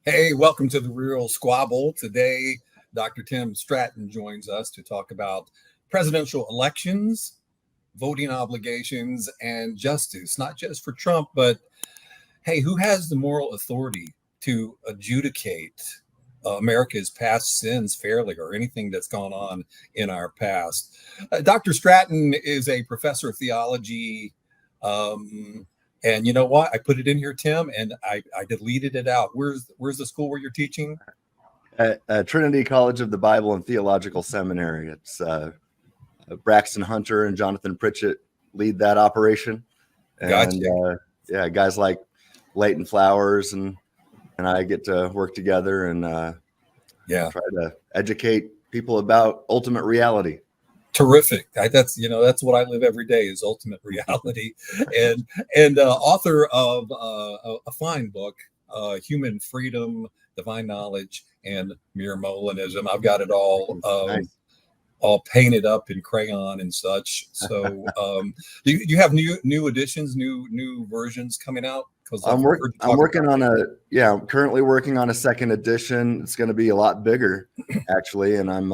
Hey, welcome to the Real Squabble. Today, Dr. Tim Stratton joins us to talk about presidential elections, voting obligations, and justice, not just for Trump, but hey, who has the moral authority to adjudicate America's past sins fairly or anything that's gone on in our past? Dr. Stratton is a professor of theology. And you know what? I put it in here, Tim, and I deleted it out. Where's the school where you're teaching? At Trinity College of the Bible and Theological Seminary. It's Braxton Hunter and Jonathan Pritchett lead that operation. And Gotcha. Guys like Leighton Flowers and I get to work together and try to educate people about ultimate reality. Terrific. That's what I live every day is ultimate reality, and author of a fine book, Human Freedom, Divine Knowledge, and Mere Molinism. I've got it all Nice. all painted up in crayon and such. So, do you have new editions, new versions coming out? Because I'm currently working on a second edition. It's going to be a lot bigger, actually, and I'm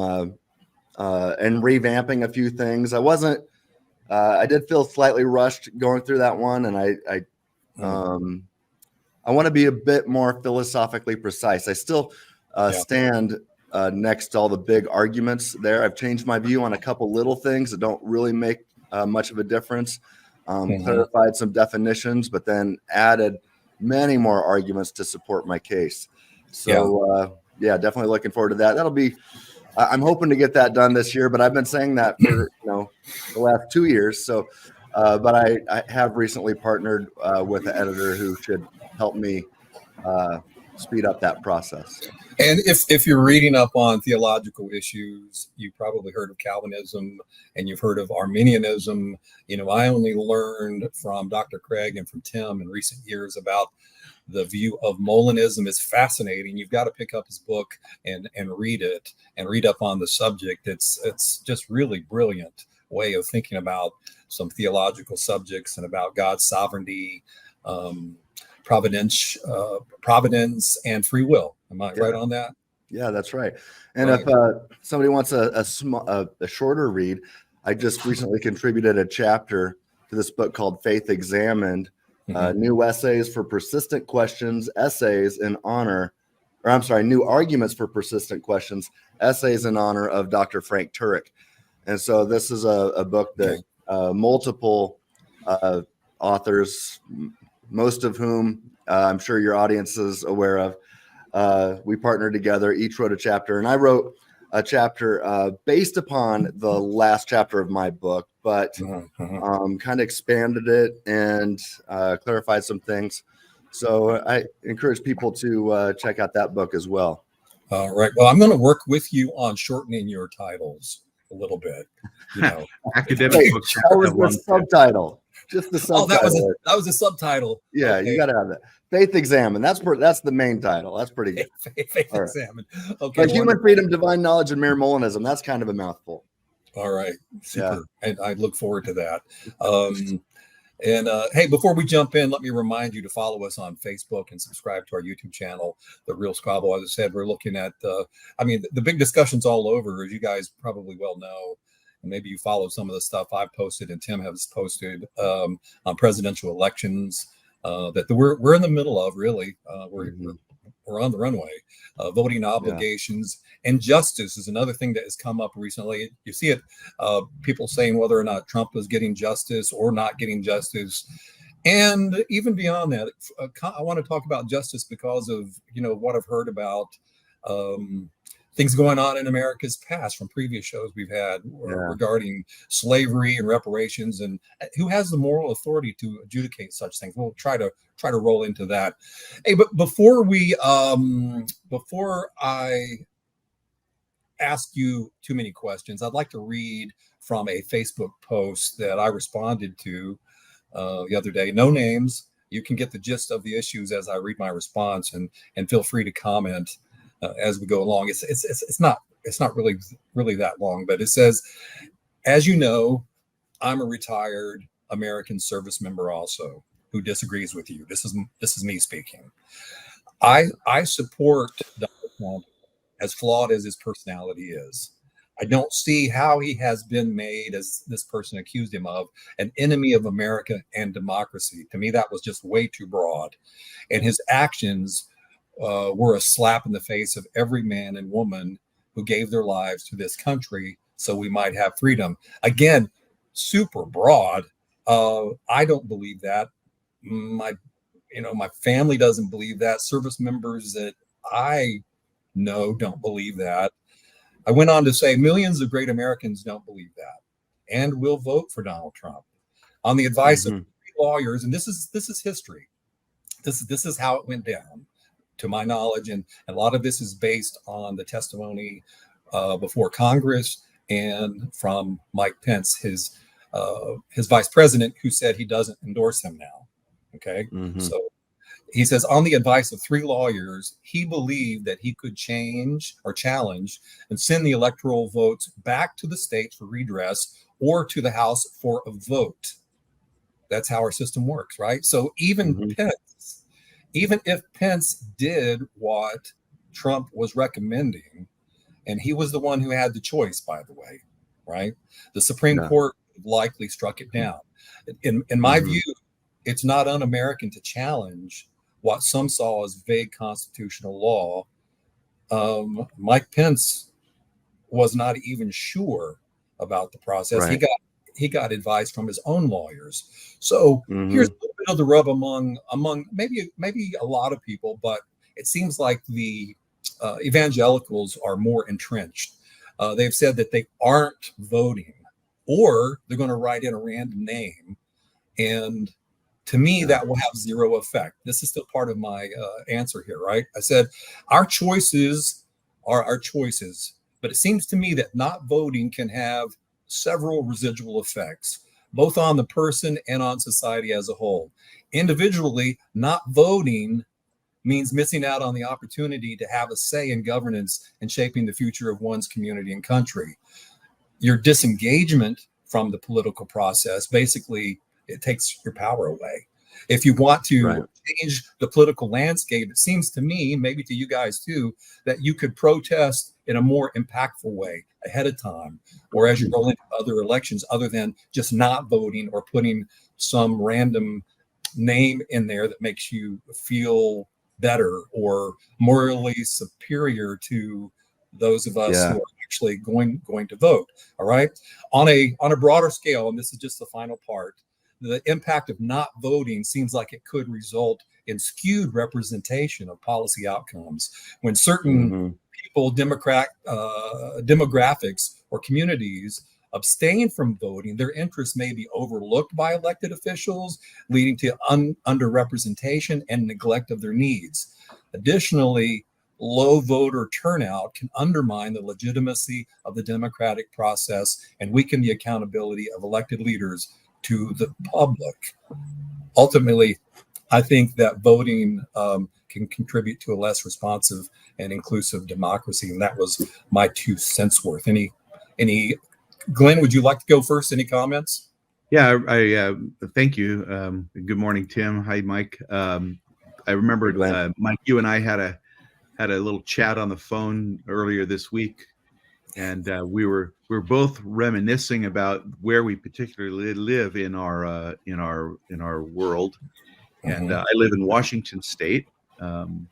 and revamping a few things. I did feel slightly rushed going through that one, and I want to be a bit more philosophically precise. I still stand next to all the big arguments there. I've changed my view on a couple little things that don't really make much of a difference. Clarified some definitions, but then added many more arguments to support my case. So definitely looking forward to that. That'll be. I'm hoping to get that done this year, but I've been saying that for the last 2 years. So, but I have recently partnered with an editor who should help me speed up that process. And if you're reading up on theological issues, you've probably heard of Calvinism and you've heard of Arminianism. I only learned from Dr. Craig and from Tim in recent years about the view of Molinism. Is fascinating. You've got to pick up his book and read it and read up on the subject. It's just really brilliant way of thinking about some theological subjects and about God's sovereignty, providence, and free will. Am I right on that? Yeah, that's right. And if somebody wants a shorter read, I just recently contributed a chapter to this book called Faith Examined. New essays for persistent questions, new arguments for persistent questions, essays in honor of Dr. Frank Turek. And so this is a book that multiple authors, most of whom I'm sure your audience is aware of, we partnered together, each wrote a chapter, and I wrote a chapter based upon the last chapter of my book, but kind of expanded it and clarified some things. So I encourage people to check out that book as well. All right. Well, I'm going to work with you on shortening your titles a little bit. Academic book. That was the subtitle. Just the subtitle. Oh, that was a subtitle. Yeah, okay. You got to have that. Faith Examined. That's the main title. That's pretty good. Faith Examined. Okay. But Human Freedom, Divine Knowledge, and Mere Molinism. That's kind of a mouthful. All right. Super. Yeah. And I look forward to that. Hey, before we jump in, let me remind you to follow us on Facebook and subscribe to our YouTube channel, The Real Squabble. As I said, we're looking at, the big discussion's all over, as you guys probably well know. And maybe you follow some of the stuff I've posted and Tim has posted on presidential elections that we're in the middle of, really. We're on the runway. Voting obligations and justice is another thing that has come up recently. You see it, people saying whether or not Trump is getting justice or not getting justice. And even beyond that, I want to talk about justice because of, what I've heard about things going on in America's past from previous shows we've had regarding slavery and reparations, and who has the moral authority to adjudicate such things. We'll try to roll into that. Hey, but before I ask you too many questions, I'd like to read from a Facebook post that I responded to the other day. No names. You can get the gist of the issues as I read my response, and feel free to comment as we go along. It's not really that long, but it says, as you know, I'm a retired American service member also who disagrees with you. This is me speaking. I support Donald Trump, as flawed as his personality is. I don't see how he has been made, as this person accused him of, an enemy of America and democracy. To me, that was just way too broad. And his actions were a slap in the face of every man and woman who gave their lives to this country so we might have freedom. Again, super broad. I don't believe that. My family doesn't believe that. Service members that I know don't believe that. I went on to say millions of great Americans don't believe that and will vote for Donald Trump on the advice of lawyers. And this is history. This is how it went down, to my knowledge, and a lot of this is based on the testimony before Congress and from Mike Pence, his vice president, who said he doesn't endorse him now. Okay, so he says, on the advice of 3 lawyers, he believed that he could change or challenge and send the electoral votes back to the states for redress or to the House for a vote. That's how our system works, right? So even Pence, even if Pence did what Trump was recommending, and he was the one who had the choice, by the way, right? The Supreme Court likely struck it down. In my view, it's not un-American to challenge what some saw as vague constitutional law. Mike Pence was not even sure about the process. Right. He got advice from his own lawyers. So here's a little bit of the rub among maybe a lot of people, but it seems like the evangelicals are more entrenched. They've said that they aren't voting, or they're going to write in a random name, and to me, that will have zero effect. This is still part of my answer here, right? I said our choices are our choices, but it seems to me that not voting can have several residual effects, both on the person and on society as a whole. Individually, not voting means missing out on the opportunity to have a say in governance and shaping the future of one's community and country. Your disengagement from the political process, basically, it takes your power away. If you want to change the political landscape, it seems to me, maybe to you guys too, that you could protest in a more impactful way ahead of time, or as you roll into other elections, other than just not voting or putting some random name in there that makes you feel better or morally superior to those of us who are actually going to vote. All right. On a broader scale, and this is just the final part, the impact of not voting seems like it could result in skewed representation of policy outcomes. When certain people, demographics, or communities abstain from voting, their interests may be overlooked by elected officials, leading to underrepresentation and neglect of their needs. Additionally, low voter turnout can undermine the legitimacy of the democratic process and weaken the accountability of elected leaders to the public. Ultimately, I think that voting can contribute to a less responsive and inclusive democracy, and that was my 2 cents worth. Any Glenn, would you like to go first? Any comments? Yeah, I thank you. Good morning, Tim. Hi, Mike. I remember Mike, you and I had a little chat on the phone earlier this week, and we were both reminiscing about where we particularly live in our world. And I live in Washington State, and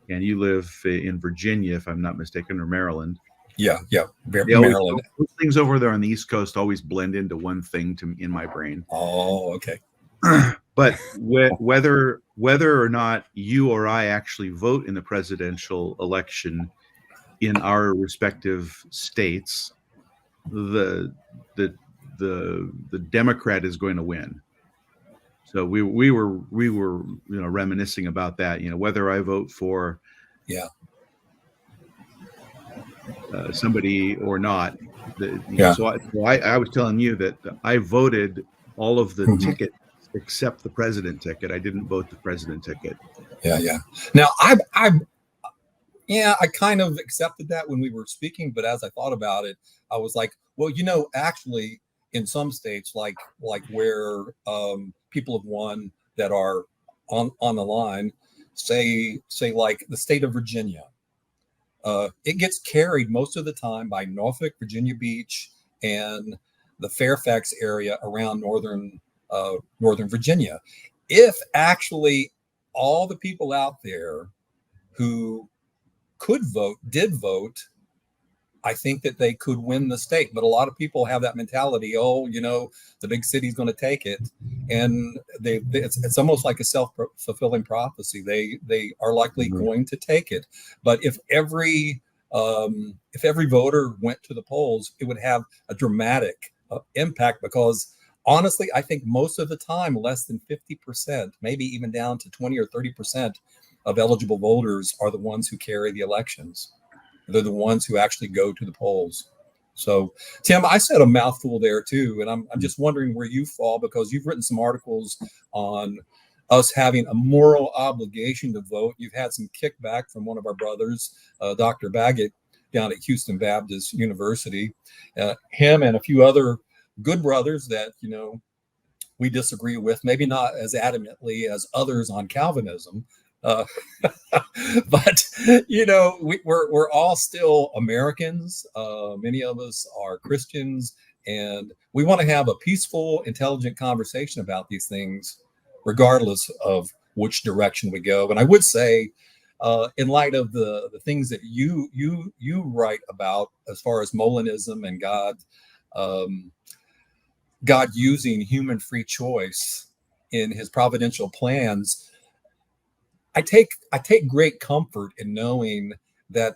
you live in Virginia, if I'm not mistaken, or Maryland. Yeah, Maryland. Those things over there on the East Coast always blend into one thing in my brain. Oh, okay. But whether or not you or I actually vote in the presidential election in our respective states, the Democrat is going to win. So we were reminiscing about that. Whether I vote for somebody or not. So I was telling you that I voted all of the tickets except the president ticket. I didn't vote the president ticket. Yeah. Now I kind of accepted that when we were speaking, but as I thought about it, I was like, well, actually in some states, like where people have won that are on the line, say like the state of Virginia, it gets carried most of the time by Norfolk, Virginia Beach, and the Fairfax area around northern Virginia. If actually all the people out there who could vote did vote, I think that they could win the state. But a lot of people have that mentality, oh, the big city's going to take it. And it's almost like a self-fulfilling prophecy. They are likely going to take it. But if every voter went to the polls, it would have a dramatic impact, because honestly, I think most of the time, less than 50%, maybe even down to 20 or 30% of eligible voters are the ones who carry the elections. They're the ones who actually go to the polls. So, Tim, I said a mouthful there too, and I'm just wondering where you fall, because you've written some articles on us having a moral obligation to vote. You've had some kickback from one of our brothers, Dr. Baggett, down at Houston Baptist University. Him and a few other good brothers that we disagree with, maybe not as adamantly as others on Calvinism. But we're all still Americans. Many of us are Christians, and we want to have a peaceful, intelligent conversation about these things, regardless of which direction we go. And I would say, in light of the things that you write about as far as Molinism and God using human free choice in his providential plans, I take great comfort in knowing that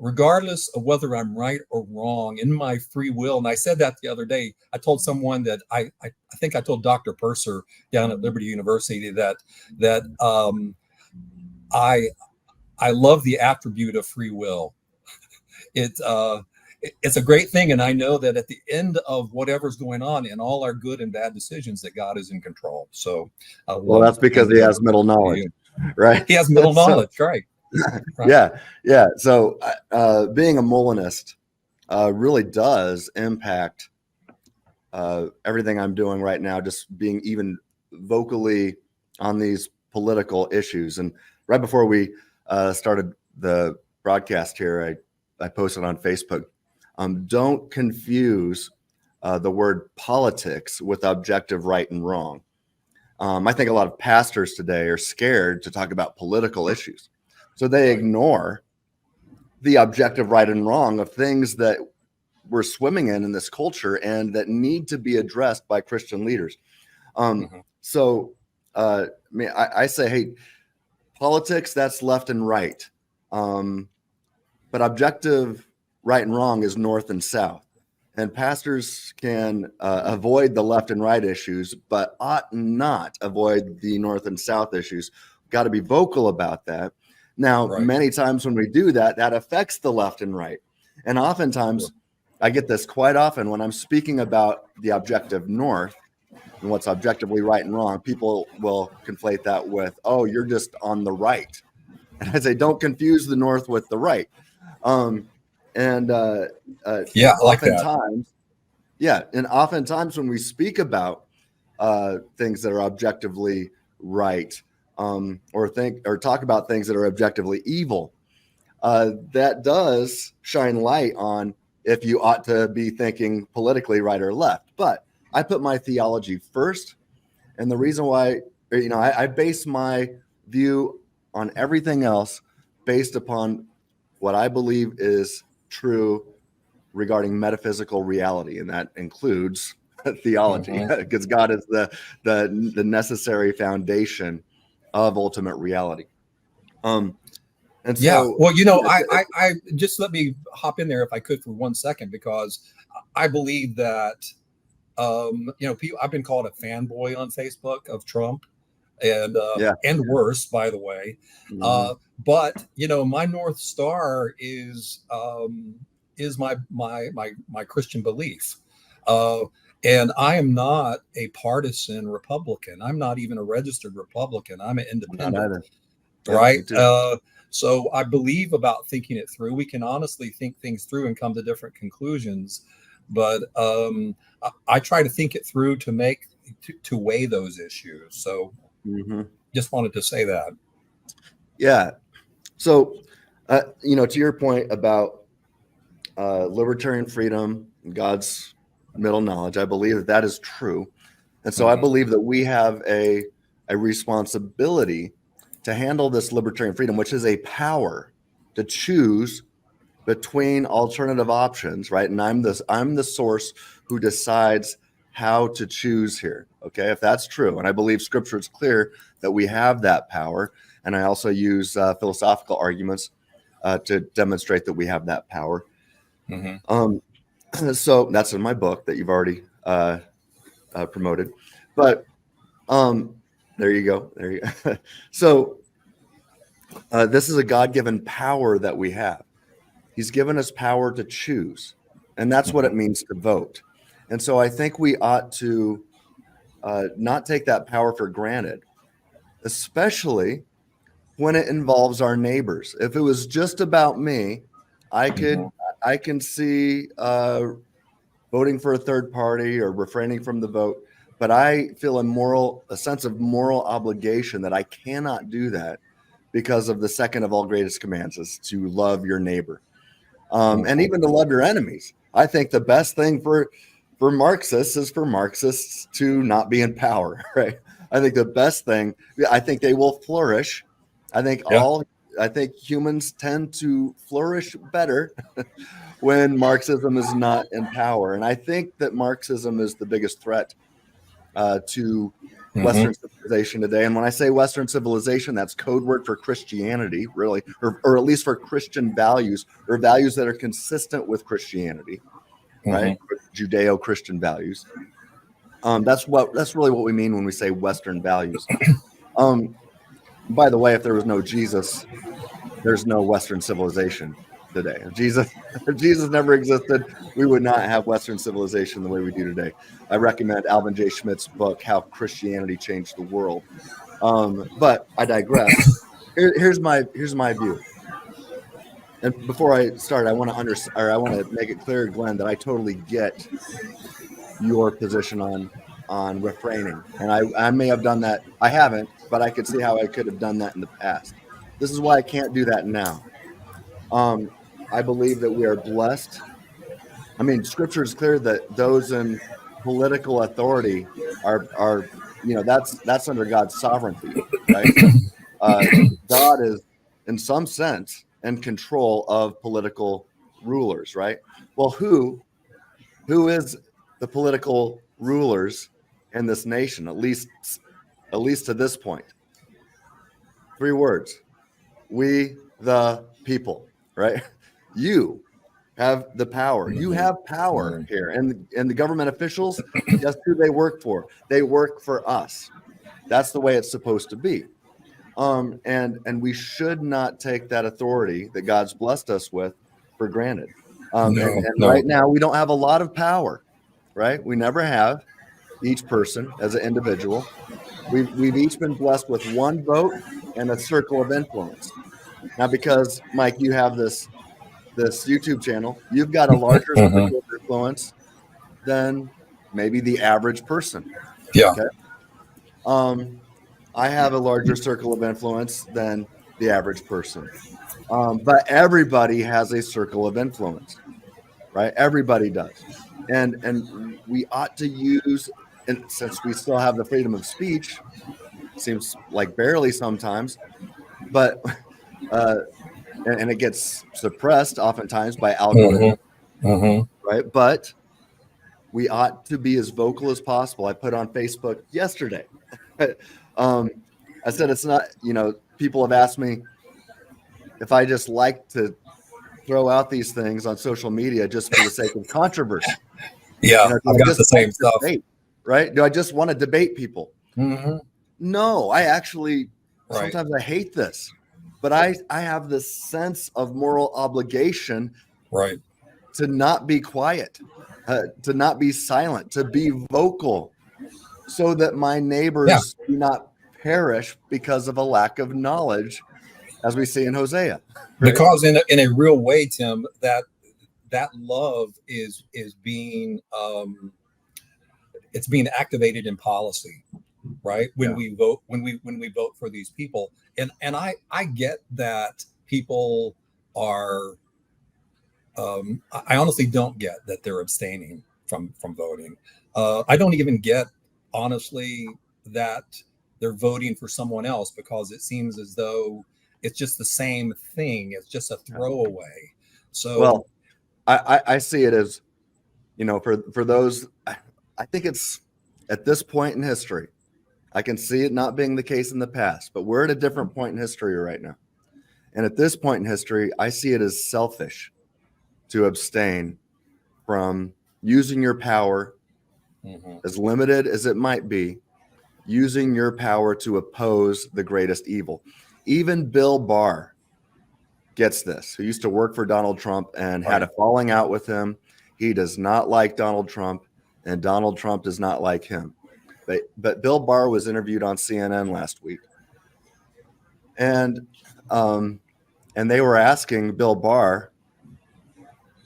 regardless of whether I'm right or wrong, in my free will, and I said that the other day, I told someone that I think I told Dr. Purser down at Liberty University that I love the attribute of free will. It's a great thing, and I know that at the end of whatever's going on in all our good and bad decisions, that God is in control. So, well, that's because he has middle knowledge. Right. He has middle knowledge, right? Yeah. So being a Molinist really does impact everything I'm doing right now, just being even vocally on these political issues. And right before we started the broadcast here, I posted on Facebook, don't confuse the word politics with objective right and wrong. I think a lot of pastors today are scared to talk about political issues. So they ignore the objective right and wrong of things that we're swimming in this culture and that need to be addressed by Christian leaders. So I say, hey, politics, that's left and right. But objective right and wrong is north and south. And pastors can avoid the left and right issues, but ought not avoid the north and south issues. Got to be vocal about that. Now, many times when we do that, that affects the left and right. And oftentimes, I get this quite often when I'm speaking about the objective north and what's objectively right and wrong, people will conflate that with, oh, you're just on the right. And I say, don't confuse the north with the right. I like oftentimes, that. And oftentimes when we speak about things that are objectively right, or talk about things that are objectively evil, that does shine light on if you ought to be thinking politically right or left. But I put my theology first, and the reason why, I base my view on everything else based upon what I believe is true regarding metaphysical reality, and that includes theology, because God is the necessary foundation of ultimate reality. And so, I just let me hop in there if I could for 1 second, because I believe that people, I've been called a fanboy on Facebook of Trump, and worse, by the way. But my North Star is my Christian belief. And I am not a partisan Republican. I'm not even a registered Republican. I'm an independent. Right. So I believe about thinking it through. We can honestly think things through and come to different conclusions. But I try to think it through to weigh those issues. So just wanted to say that. Yeah. So, to your point about libertarian freedom, God's middle knowledge, I believe that is true. And so I believe that we have a responsibility to handle this libertarian freedom, which is a power to choose between alternative options, right? And I'm the source who decides how to choose here. Okay, if that's true, and I believe Scripture is clear that we have that power, and I also use philosophical arguments to demonstrate that we have that power. So that's in my book that you've already promoted, but there you go. So this is a God-given power that we have. He's given us power to choose, and that's what it means to vote. And so I think we ought to not take that power for granted, especially when it involves our neighbors. If it was just about me, I can see voting for a third party or refraining from the vote, but I feel a sense of moral obligation that I cannot do that because of the second of all greatest commands is to love your neighbor. And even to love your enemies. I think the best thing for Marxists is for Marxists to not be in power, right? I think the best thing, I think they will flourish. I think humans tend to flourish better when Marxism is not in power. And I think that Marxism is the biggest threat to Western civilization today. And when I say Western civilization, that's code word for Christianity, really, or at least for Christian values, or values that are consistent with Christianity, right? Judeo-Christian values. That's really what we mean when we say Western values. By the way, if there was no Jesus, there's no Western civilization today. If Jesus never existed, we would not have Western civilization the way we do today. I recommend Alvin J. Schmidt's book, How Christianity Changed the World. But I digress. Here's my view. And before I start, I want to make it clear, Glenn, that I totally get your position on refraining. And I may have done that. I haven't, but I could see how I could have done that in the past. This is why I can't do that now. I believe that we are blessed. I mean, Scripture is clear that those in political authority are that's under God's sovereignty, right? God is, in some sense, in control of political rulers, right? Well, who is the political rulers in this nation? At least to this point. 3 words: we the people, right? You have the power. You have power here. And the government officials, guess who they work for? They work for us. That's the way it's supposed to be. And we should not take that authority that God's blessed us with for granted. Right now, we don't have a lot of power, right? We never have, each person as an individual. We've each been blessed with 1 vote and a circle of influence. Now, because, Mike, you have this YouTube channel, you've got a larger circle of influence than maybe the average person. Yeah. Okay. I have a larger circle of influence than the average person. But everybody has a circle of influence, right? Everybody does. And we ought to use, and since we still have the freedom of speech, seems like barely sometimes, but and it gets suppressed oftentimes by algorithms, right? But we ought to be as vocal as possible. I put on Facebook yesterday. I said it's not, people have asked me if I just like to throw out these things on social media just for the sake of controversy. Yeah, I've got the same stuff. Debate, right? Do I just want to debate people? No, I actually, sometimes I hate this. But I have this sense of moral obligation, right, to not be quiet, to not be silent, to be vocal, so that my neighbors do not perish because of a lack of knowledge, as we see in Hosea. Right? Because in a real way, Tim, that love is being it's being activated in policy. right? When we vote, when we vote for these people, and I get that people are. I honestly don't get that they're abstaining from voting. I don't even get, honestly, that they're voting for someone else, because it seems as though it's just the same thing. It's just a throwaway. So, well, I see it as, for those, I think it's at this point in history. I can see it not being the case in the past, but we're at a different point in history right now. And at this point in history, I see it as selfish to abstain from using your power, as limited as it might be, using your power to oppose the greatest evil. Even Bill Barr gets this, who used to work for Donald Trump and had a falling out with him. He does not like Donald Trump, and Donald Trump does not like him. But Bill Barr was interviewed on CNN last week, and they were asking Bill Barr,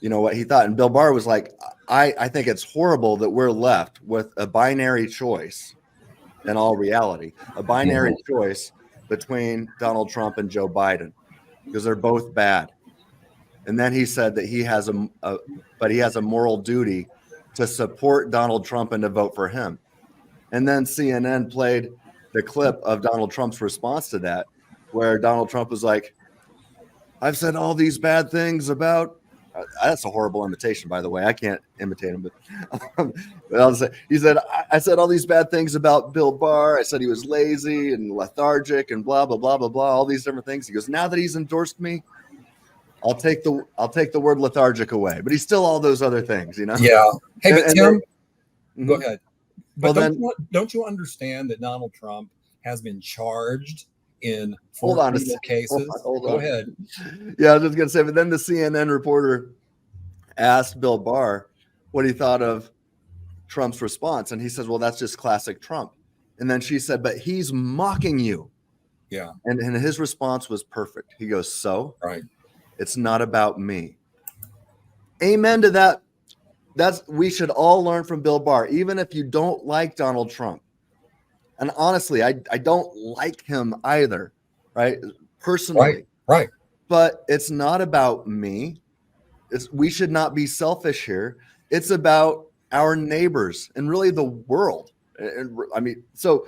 what he thought, and Bill Barr was like, I think it's horrible that we're left with a binary choice. In all reality, a binary choice between Donald Trump and Joe Biden, because they're both bad. And then he said that he has a moral duty to support Donald Trump and to vote for him. And then CNN played the clip of Donald Trump's response to that, where Donald Trump was like, I've said all these bad things about, that's a horrible imitation, by the way. I can't imitate him, but I'll say, he said, I said all these bad things about Bill Barr. I said he was lazy and lethargic and blah, blah, blah, blah, blah, all these different things. He goes, now that he's endorsed me, I'll take the word lethargic away, but he's still all those other things, Yeah. Hey, but Tim, go ahead. But well, don't you understand that Donald Trump has been charged in 4 criminal cases? Go ahead. Yeah, I was just gonna say, but then the CNN reporter asked Bill Barr what he thought of Trump's response, and he says, well, that's just classic Trump. And then she said, but he's mocking you. Yeah. And his response was perfect. He goes, so it's not about me. Amen to that. We should all learn from Bill Barr, even if you don't like Donald Trump. And honestly, I don't like him either, right? Personally. Right. But it's not about me. We should not be selfish here. It's about our neighbors and really the world. And I mean, so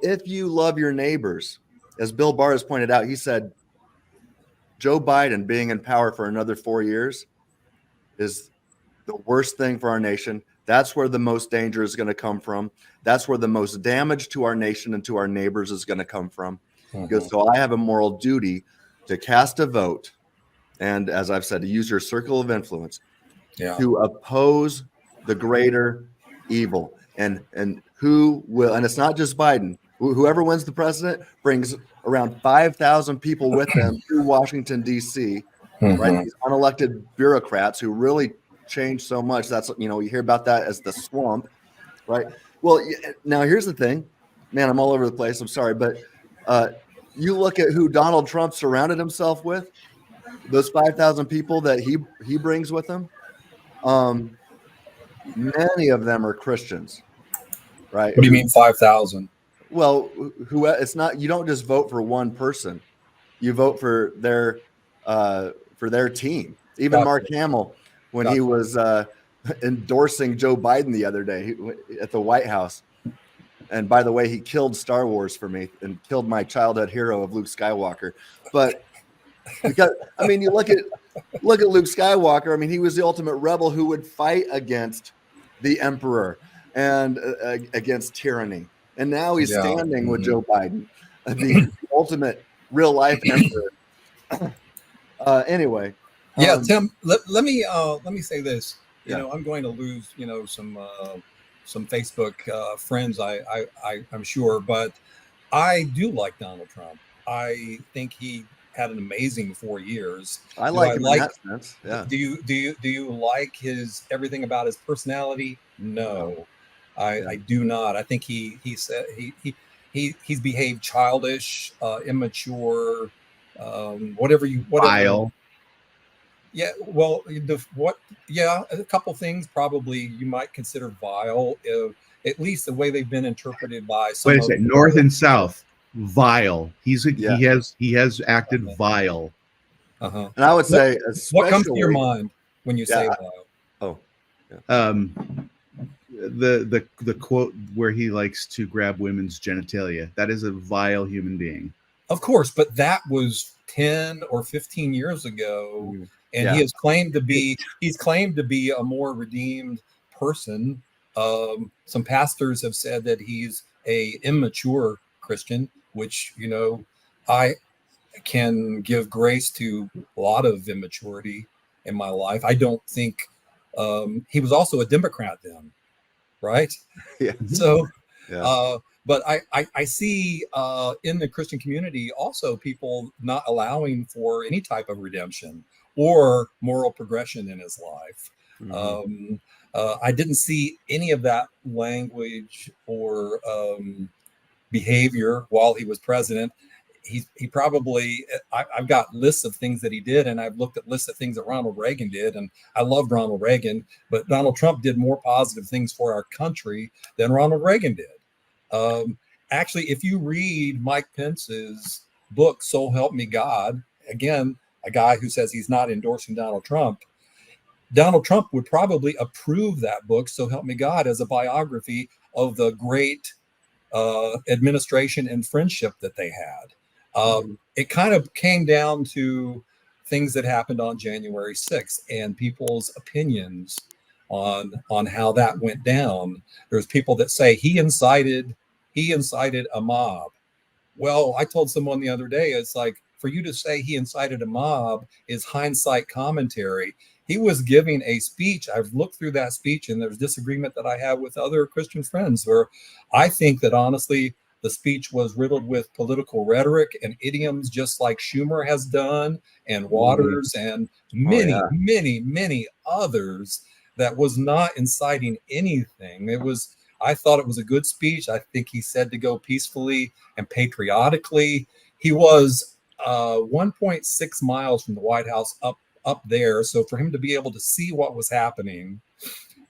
if you love your neighbors, as Bill Barr has pointed out, he said, Joe Biden being in power for another 4 years is the worst thing for our nation. That's where the most danger is going to come from. That's where the most damage to our nation and to our neighbors is going to come from. Because so I have a moral duty to cast a vote, and as I've said, to use your circle of influence to oppose the greater evil. And who will, and it's not just Biden. Whoever wins the president brings around 5,000 people with them to Washington, D.C., right? These unelected bureaucrats who really change so much. That's, you hear about that as the swamp, right? Well, now here's the thing, man, I'm all over the place. I'm sorry, but you look at who Donald Trump surrounded himself with, those 5,000 people that he brings with him. Many of them are Christians, right? What do you mean 5,000? Well, it's not, you don't just vote for one person. You vote for their team. Even Mark Hamill, when he was endorsing Joe Biden the other day at the White House. And by the way, he killed Star Wars for me and killed my childhood hero of Luke Skywalker. But because, I mean, you look at Luke Skywalker. I mean, he was the ultimate rebel who would fight against the emperor and against tyranny. And now he's standing with Joe Biden, the ultimate real life emperor. Anyway. Tim, let me say this. You know, I'm going to lose, some Facebook friends, I'm sure, but I do like Donald Trump. I think he had an amazing 4 years. I like him in that sense. Yeah. Do you like everything about his personality? No. I do not. I think he's behaved childish, immature, whatever. Vile. Yeah, well, a couple things probably you might consider vile. at least the way they've been interpreted by some Wait a of second, North and South, vile. He has acted Okay. vile. Uh-huh. And I would say, What comes to your especially, mind when you say vile? oh, The quote where he likes to grab women's genitalia. That is a vile human being. Of course, but that was 10 or 15 years ago, and Yeah. he has claimed to be a more redeemed person. Some pastors have said that he's a immature Christian, which, you know, I can give grace to a lot of immaturity in my life. I don't think he was also a Democrat then, right? Yeah. So, Yeah. but I see in the Christian community also people not allowing for any type of redemption or moral progression in his life. I didn't see any of that language or behavior while he was president. He probably, I've got lists of things that he did, and I've looked at lists of things that Ronald Reagan did, and I loved Ronald Reagan, but Donald Trump did more positive things for our country than Ronald Reagan did. Actually, if you read Mike Pence's book, So Help Me God, again, a guy who says he's not endorsing Donald Trump would probably approve that book, So Help Me God, as a biography of the great administration and friendship that they had. It kind of came down to things that happened on January 6th and people's opinions on how that went down. There's people that say he incited a mob. Well, I told someone the other day, it's like, for you to say he incited a mob is hindsight commentary. He was giving a speech. I've looked through that speech, and there's disagreement that I have with other Christian friends, where I think that honestly, the speech was riddled with political rhetoric and idioms, just like Schumer has done, and Waters, and many others, that was not inciting anything. I thought it was a good speech. I think he said to go peacefully and patriotically. He was 1.6 miles from the White House up there. So for him to be able to see what was happening,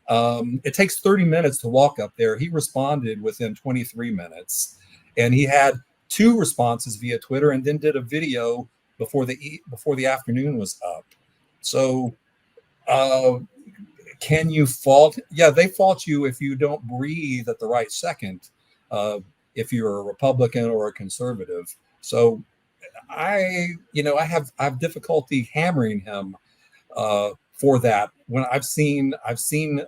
it takes 30 minutes to walk up there. He responded within 23 minutes, and he had 2 responses via Twitter, and then did a video before the afternoon was up. So can you fault? Yeah, they fault you if you don't breathe at the right second, if you're a Republican or a conservative. So I have difficulty hammering him for that. When I've seen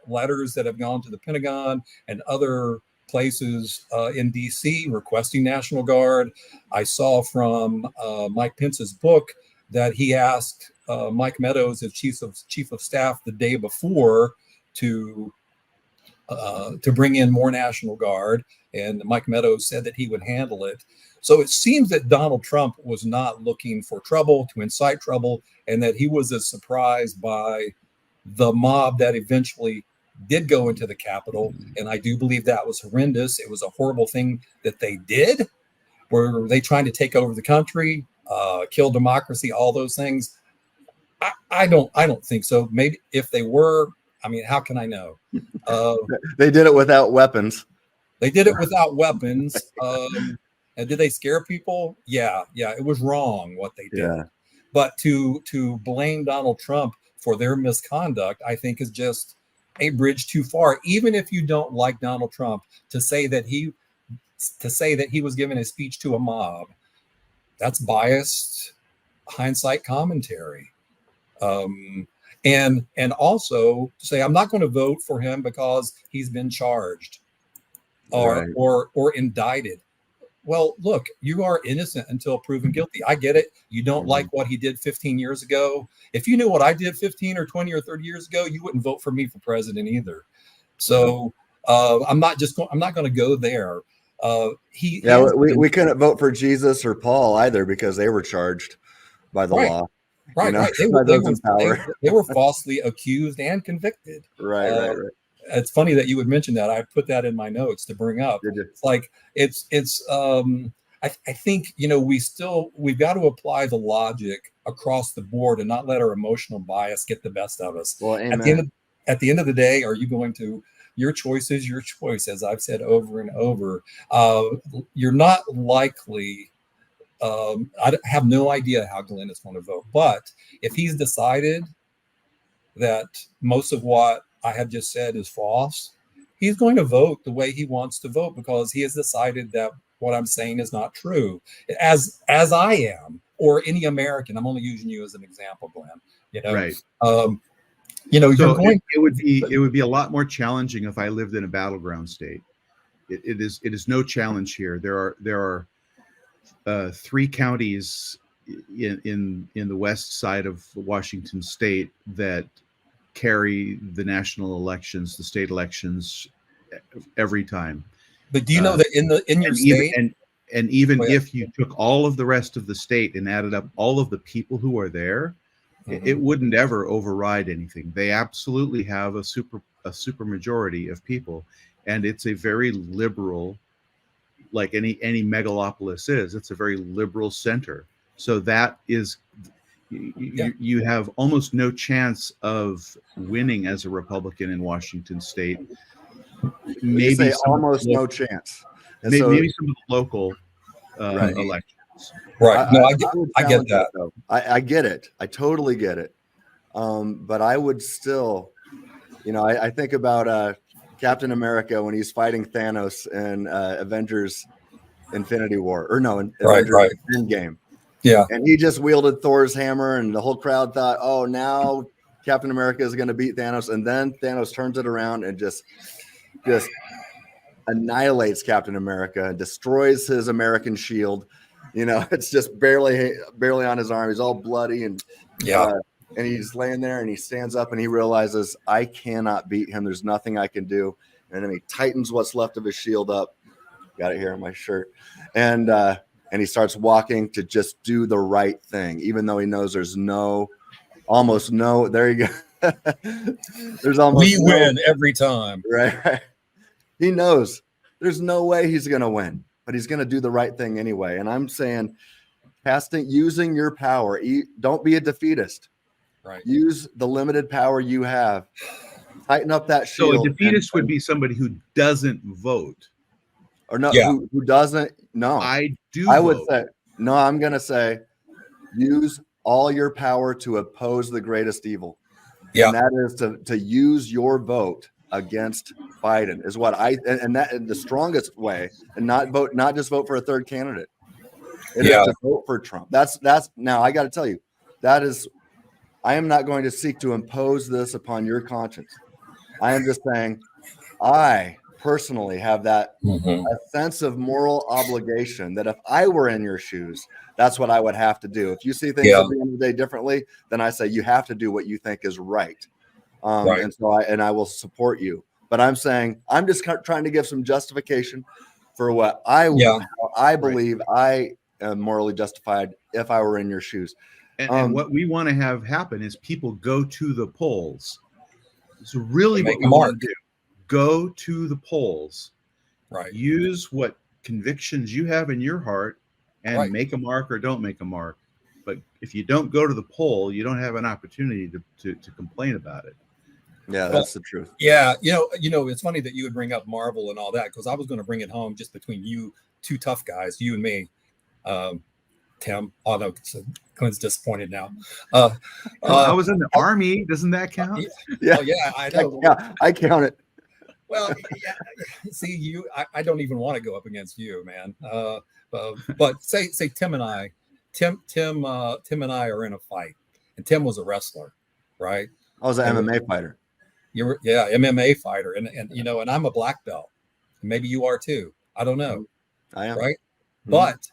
letters that have gone to the Pentagon and other places in DC requesting National Guard. I saw from Mike Pence's book that he asked Mike Meadows, as chief of staff, the day before to bring in more National Guard, and Mike Meadows said that he would handle it. So it seems that Donald Trump was not looking for trouble, to incite trouble, and that he was as surprised by the mob that eventually did go into the Capitol. And I do believe that was horrendous. It was a horrible thing that they did. Were they trying to take over the country, kill democracy, all those things? I don't think so. Maybe if they were, I mean, how can I know? They did it without weapons. They did it without weapons. And did they scare people? Yeah. It was wrong what they did. Yeah. But to blame Donald Trump for their misconduct, I think, is just a bridge too far. Even if you don't like Donald Trump, to say that he was giving a speech to a mob, that's biased hindsight commentary. And also to say, I'm not going to vote for him because he's been charged or indicted. Well, look, you are innocent until proven guilty. I get it. You don't like what he did 15 years ago. If you knew what I did 15 or 20 or 30 years ago, you wouldn't vote for me for president either. So I'm not going to go there. We couldn't vote for Jesus or Paul either because they were charged by the law. Right. They were falsely accused and convicted. Right. It's funny that you would mention that. I put that in my notes to bring up. It's like I think, we've got to apply the logic across the board and not let our emotional bias get the best of us. Well, amen. At the end of the day, are you going to your choice is your choice, as I've said over and over. You're not likely. I have no idea how Glenn is going to vote, but if he's decided that most of what I have just said is false, he's going to vote the way he wants to vote because he has decided that what I'm saying is not true, as I am, or any American. I'm only using you as an example, Glenn. Right. You're going. It would be a lot more challenging if I lived in a battleground state. It is no challenge here. There are 3 counties in the west side of Washington State that carry the national elections, the state elections every time. But do you know that in your state, and even if you took all of the rest of the state and added up all of the people who are there, it wouldn't ever override anything. They absolutely have a super majority of people, and it's a very liberal, like any megalopolis is. It's a very liberal center. So that is, you have almost no chance of winning as a Republican in Washington State. Maybe almost no chance. And maybe some of the local elections. Right. No, I get that. I get it. I totally get it. But I would still, I think about Captain America when he's fighting Thanos in Avengers Infinity War, or no, in Avengers Endgame. Yeah. And he just wielded Thor's hammer, and the whole crowd thought, oh, now Captain America is going to beat Thanos. And then Thanos turns it around and just annihilates Captain America and destroys his American shield. It's just barely on his arm. He's all bloody and he's laying there, and he stands up and he realizes, I cannot beat him. There's nothing I can do. And then he tightens what's left of his shield up. Got it here on my shirt. And he starts walking to just do the right thing, even though he knows there's almost no, there you go. There's almost we win every time. Right. He knows there's no way he's going to win, but he's going to do the right thing anyway. And I'm saying, using your power, don't be a defeatist. Right. Use the limited power you have. Tighten up that shield. So a defeatist would be somebody who doesn't vote. Or no, who doesn't? No, I would say no. I'm going to say, use all your power to oppose the greatest evil. Yeah, and that is to use your vote against Biden is what and the strongest way, and not just vote for a third candidate. It is to vote for Trump. That's now I got to tell you, I am not going to seek to impose this upon your conscience. I am just saying, I personally have that a sense of moral obligation that if I were in your shoes, that's what I would have to do. If you see things at the end of the day differently, then I say you have to do what you think is right. And so I will support you. But I'm saying, I'm just trying to give some justification for what I believe I am morally justified if I were in your shoes. And what we want to have happen is people go to the polls. So really what we want to do, go to the polls, use what convictions you have in your heart and make a mark or don't make a mark. But if you don't go to the poll, you don't have an opportunity to complain about it. Yeah, that's the truth. Yeah. It's funny that you would bring up Marvel and all that, because I was going to bring it home just between you two tough guys, you and me. Tim. Oh no, Clint's disappointed now. I was in the Army. Doesn't that count? Yeah. Oh, yeah, I know. Yeah, I count it. Well, see, I don't even want to go up against you, man. But say Tim and I, Tim and I are in a fight, and Tim was a wrestler, right? I was an MMA fighter. MMA fighter, and I'm a black belt. Maybe you are too. I don't know. I am. Right, but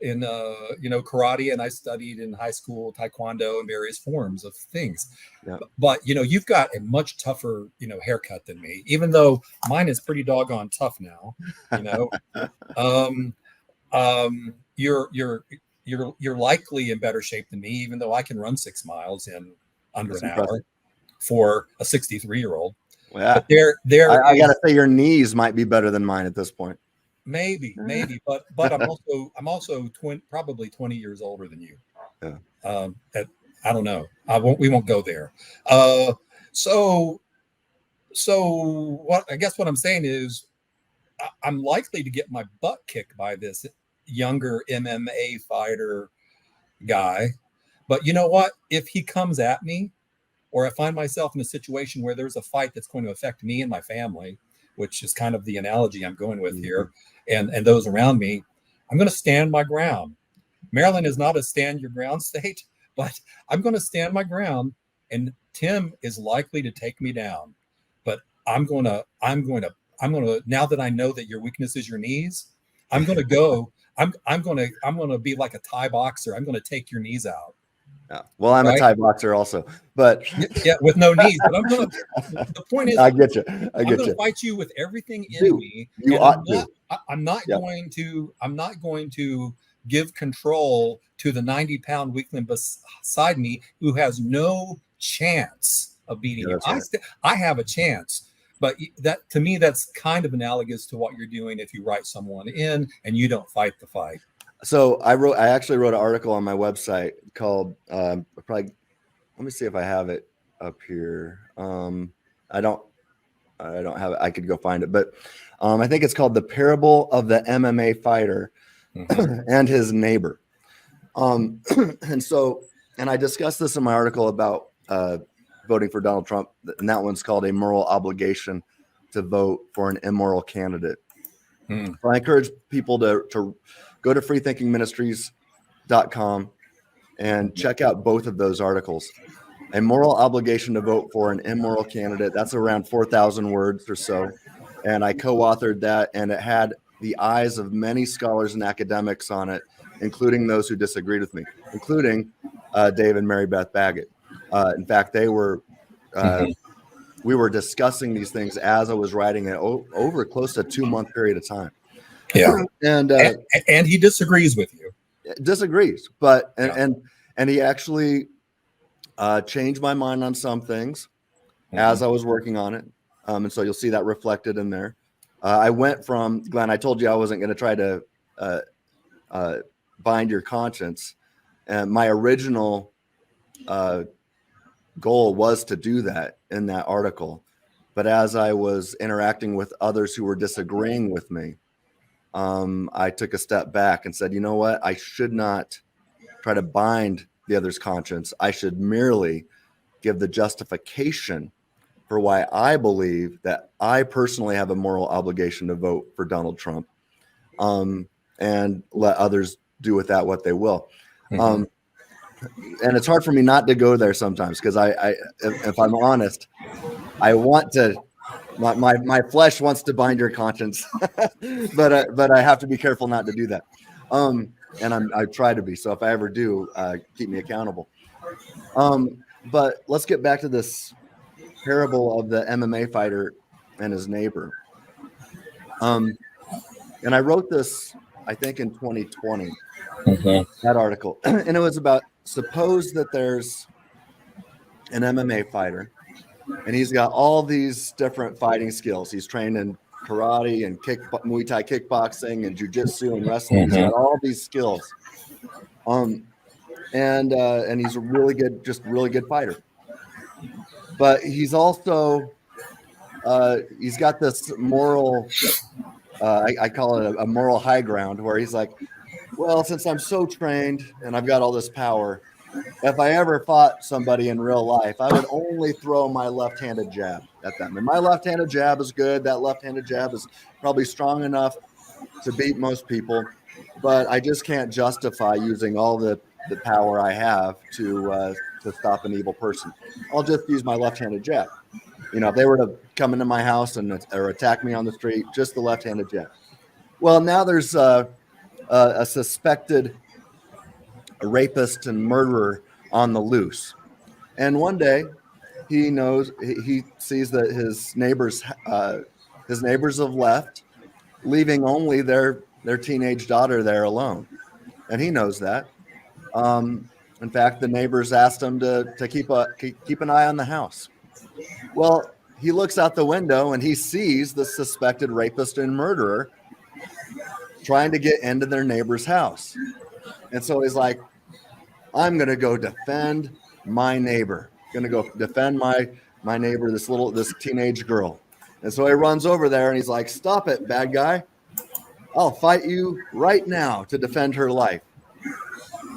in karate, and I studied in high school taekwondo and various forms of things. Yeah. But you've got a much tougher haircut than me, even though mine is pretty doggone tough now. You're likely in better shape than me, even though I can run 6 miles in under an hour for a 63-year-old. Yeah. But I gotta say your knees might be better than mine at this point. Maybe, but I'm also probably 20 years older than you. Yeah. I don't know. We won't go there. So So what I guess what I'm saying is I'm likely to get my butt kicked by this younger MMA fighter guy. But you know what? If he comes at me, or I find myself in a situation where there's a fight that's going to affect me and my family, which is kind of the analogy I'm going with here, and those around me, I'm going to stand my ground. Maryland is not a stand your ground state, but I'm going to stand my ground, and Tim is likely to take me down. But I'm going to, now that I know that your weakness is your knees, I'm going to go, I'm going to be like a Thai boxer. I'm going to take your knees out. Yeah. Well, I'm a Thai boxer also, but yeah, with no knees. But I'm going to, the point is, I get you. I'm going to fight you with everything in me. You ought to. I'm not going to give control to the 90-pound weakling beside me who has no chance of beating you. Right. I have a chance. But that, to me, that's kind of analogous to what you're doing if you write someone in and you don't fight the fight. So I actually wrote an article on my website called let me see if I have it up here. I don't have it. I could go find it, but I think it's called The Parable of the MMA Fighter and His Neighbor. And I discussed this in my article about voting for Donald Trump, and that one's called A Moral Obligation to Vote for an Immoral Candidate. So I encourage people to go to freethinkingministries.com and check out both of those articles. A moral obligation to vote for an immoral candidate. That's around 4,000 words or so. And I co-authored that, and it had the eyes of many scholars and academics on it, including those who disagreed with me, including Dave and Mary Beth Baggett. In fact, they were, we were discussing these things as I was writing it over close to a 2-month period of time. Yeah. And he disagrees with you. Disagrees, but, and he actually changed my mind on some things as I was working on it. And so you'll see that reflected in there. I went from, Glenn, I told you I wasn't going to try to bind your conscience. And my original goal was to do that in that article. But as I was interacting with others who were disagreeing with me, I took a step back and said, you know what? I should not try to bind the other's conscience. I should merely give the justification for why I believe that I personally have a moral obligation to vote for Donald Trump, and let others do with that what they will. And it's hard for me not to go there sometimes, because if I'm honest, I want to, my flesh wants to bind your conscience, but I have to be careful not to do that. And I try to be. So if I ever do, keep me accountable. But let's get back to this parable of the MMA fighter and his neighbor. And I wrote this, I think, in 2020, that article. And it was about, suppose that there's an MMA fighter and he's got all these different fighting skills. He's trained in karate and Muay Thai kickboxing and jiu-jitsu and wrestling. He's got all these skills. And he's a really good fighter. But he's also, he's got this moral, I call it a moral high ground, where he's like, well, since I'm so trained and I've got all this power, if I ever fought somebody in real life, I would only throw my left-handed jab at them. And my left-handed jab is good. That left-handed jab is probably strong enough to beat most people, but I just can't justify using all the power I have to stop an evil person. I'll just use my left-handed jab. You know, if they were to come into my house or attack me on the street, just the left-handed jab. Well, now there's a suspected rapist and murderer on the loose, and one day he sees that his neighbors have left, leaving only their teenage daughter there alone, and he knows that. In fact, the neighbors asked him to keep an eye on the house. Well, he looks out the window and he sees the suspected rapist and murderer trying to get into their neighbor's house. And so he's like, I'm going to go defend my neighbor. Going to go defend my my neighbor, this teenage girl. And so he runs over there and he's like, "Stop it, bad guy. I'll fight you right now to defend her life."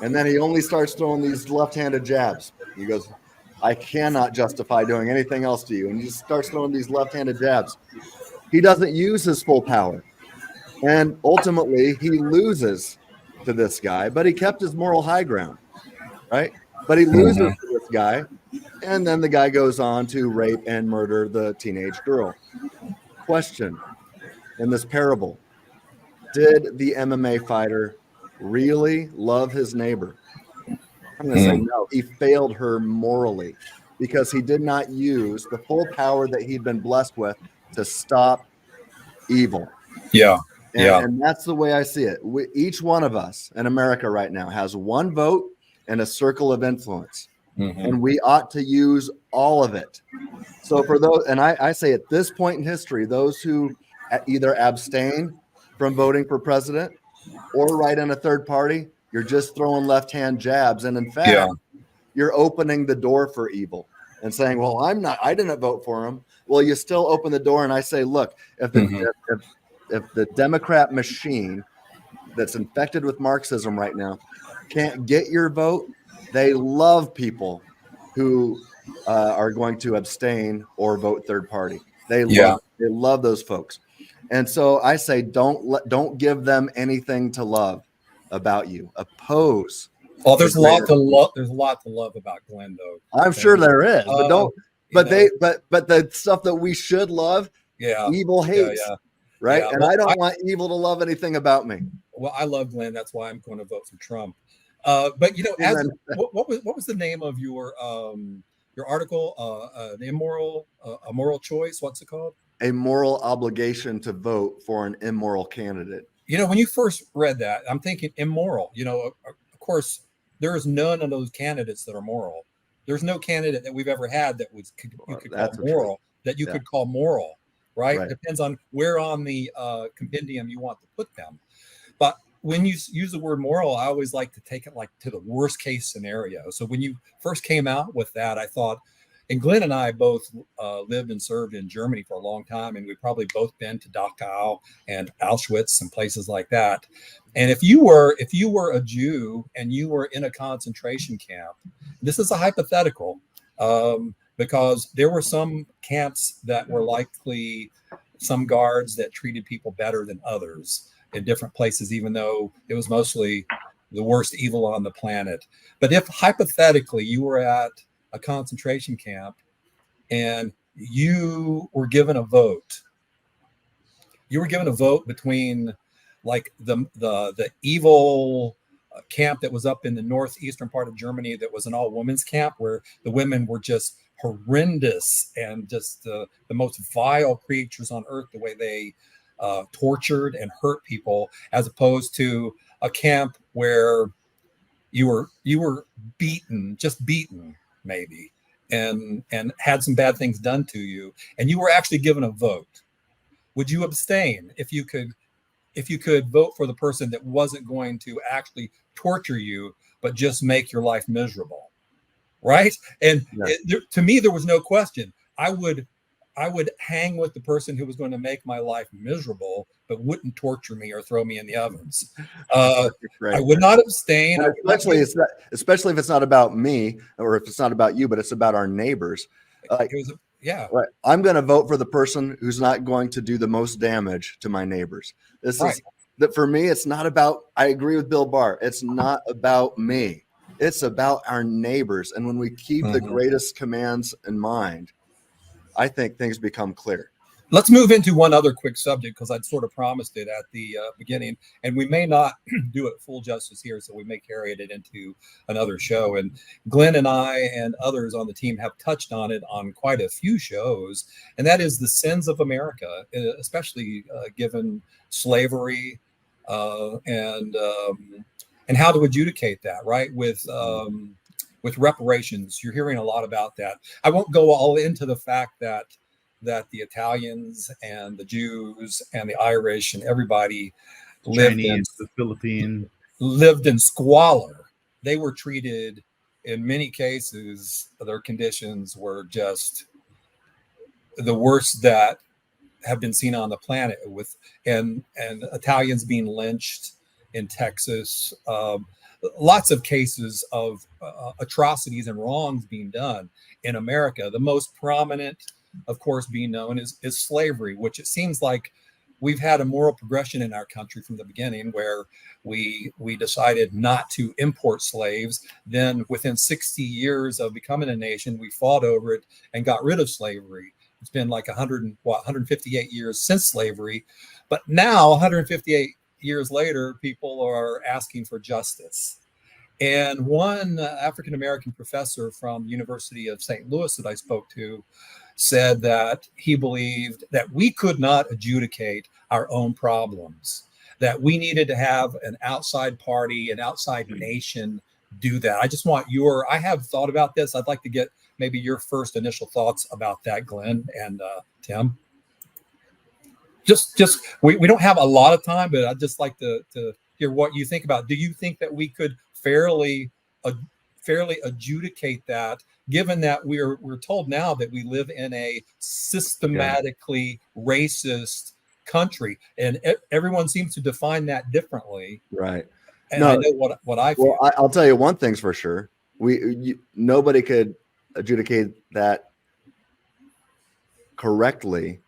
And then he only starts throwing these left-handed jabs. He goes, "I cannot justify doing anything else to you." And he just starts throwing these left-handed jabs. He doesn't use his full power. And ultimately, he loses to this guy, but he kept his moral high ground, right? But he loses to this guy. And then the guy goes on to rape and murder the teenage girl. Question in this parable: did the MMA fighter really love his neighbor? I'm going to say no. He failed her morally because he did not use the full power that he'd been blessed with to stop evil. Yeah. And that's the way I see it. Each one of us in America right now has one vote and a circle of influence. And we ought to use all of it. So for those, and I say at this point in history, those who either abstain from voting for president or write in a third party, you're just throwing left-hand jabs. And in fact, you're opening the door for evil and saying, well, I didn't vote for him. Well, you still open the door. And I say, look, if the Democrat machine that's infected with Marxism right now can't get your vote, they love people who are going to abstain or vote third party. They love those folks. And so I say, don't give them anything to love about you. Oppose. Well, there's a lot to love. There's a lot to love about Glenn, though. I'm sure there is, but don't. But the stuff that we should love, evil hates, right? And I don't want evil to love anything about me. Well, I love Glenn. That's why I'm going to vote for Trump. But what was the name of your article? A moral choice. What's it called? A moral obligation to vote for an immoral candidate. When you first read that, I'm thinking immoral. Of course, there is none of those candidates that are moral. There's no candidate that we've ever had that you could call moral. That you could call moral, right? Depends on where on the compendium you want to put them. But when you use the word moral, I always like to take it like to the worst case scenario. So when you first came out with that, I thought, and Glenn and I both lived and served in Germany for a long time, and we've probably both been to Dachau and Auschwitz and places like that. And if you were a Jew and you were in a concentration camp, this is a hypothetical, because there were some camps that were likely some guards that treated people better than others in different places, even though it was mostly the worst evil on the planet. But if hypothetically you were at a concentration camp and you were given a vote between like the evil camp that was up in the northeastern part of Germany that was an all women's camp where the women were just horrendous and just the most vile creatures on earth, the way they tortured and hurt people, as opposed to a camp where you were beaten maybe and had some bad things done to you, and you were actually given a vote. Would you abstain if you could vote for the person that wasn't going to actually torture you but just make your life miserable, right? And to me, there was no question. I would hang with the person who was going to make my life miserable, but wouldn't torture me or throw me in the ovens. I would not abstain. Especially if it's not about me or if it's not about you, but it's about our neighbors. I'm going to vote for the person who's not going to do the most damage to my neighbors. This is that for me. It's not about. I agree with Bill Barr. It's not about me. It's about our neighbors. And when we keep the greatest commands in mind, I think things become clear. Let's move into one other quick subject, because I'd sort of promised it at the beginning, and we may not do it full justice here, so we may carry it into another show. And Glenn and I and others on the team have touched on it on quite a few shows, and that is the sins of America, especially given slavery and how to adjudicate that, right? With reparations. You're hearing a lot about that. I won't go all into the fact that the Italians and the Jews and the Irish and everybody lived in squalor. They were treated, in many cases, their conditions were just the worst that have been seen on the planet, with and Italians being lynched in Texas, lots of cases of atrocities and wrongs being done in America. The most prominent, of course, being known is slavery, which it seems like we've had a moral progression in our country from the beginning, where we decided not to import slaves. Then within 60 years of becoming a nation, we fought over it and got rid of slavery. It's been like 158 years since slavery. But now, 158 years later, people are asking for justice. And one African-American professor from the University of St. Louis that I spoke to said that he believed that we could not adjudicate our own problems, that we needed to have an outside party, an outside nation do that. I have thought about this. I'd like to get maybe your first initial thoughts about that, Glenn and Tim. We don't have a lot of time, but I'd just like to hear what you think about. Do you think that we could fairly adjudicate that, given that we're told now that we live in a systematically racist country, and everyone seems to define that differently, right? And I know what I feel. Well, I'll tell you one thing's for sure: nobody could adjudicate that correctly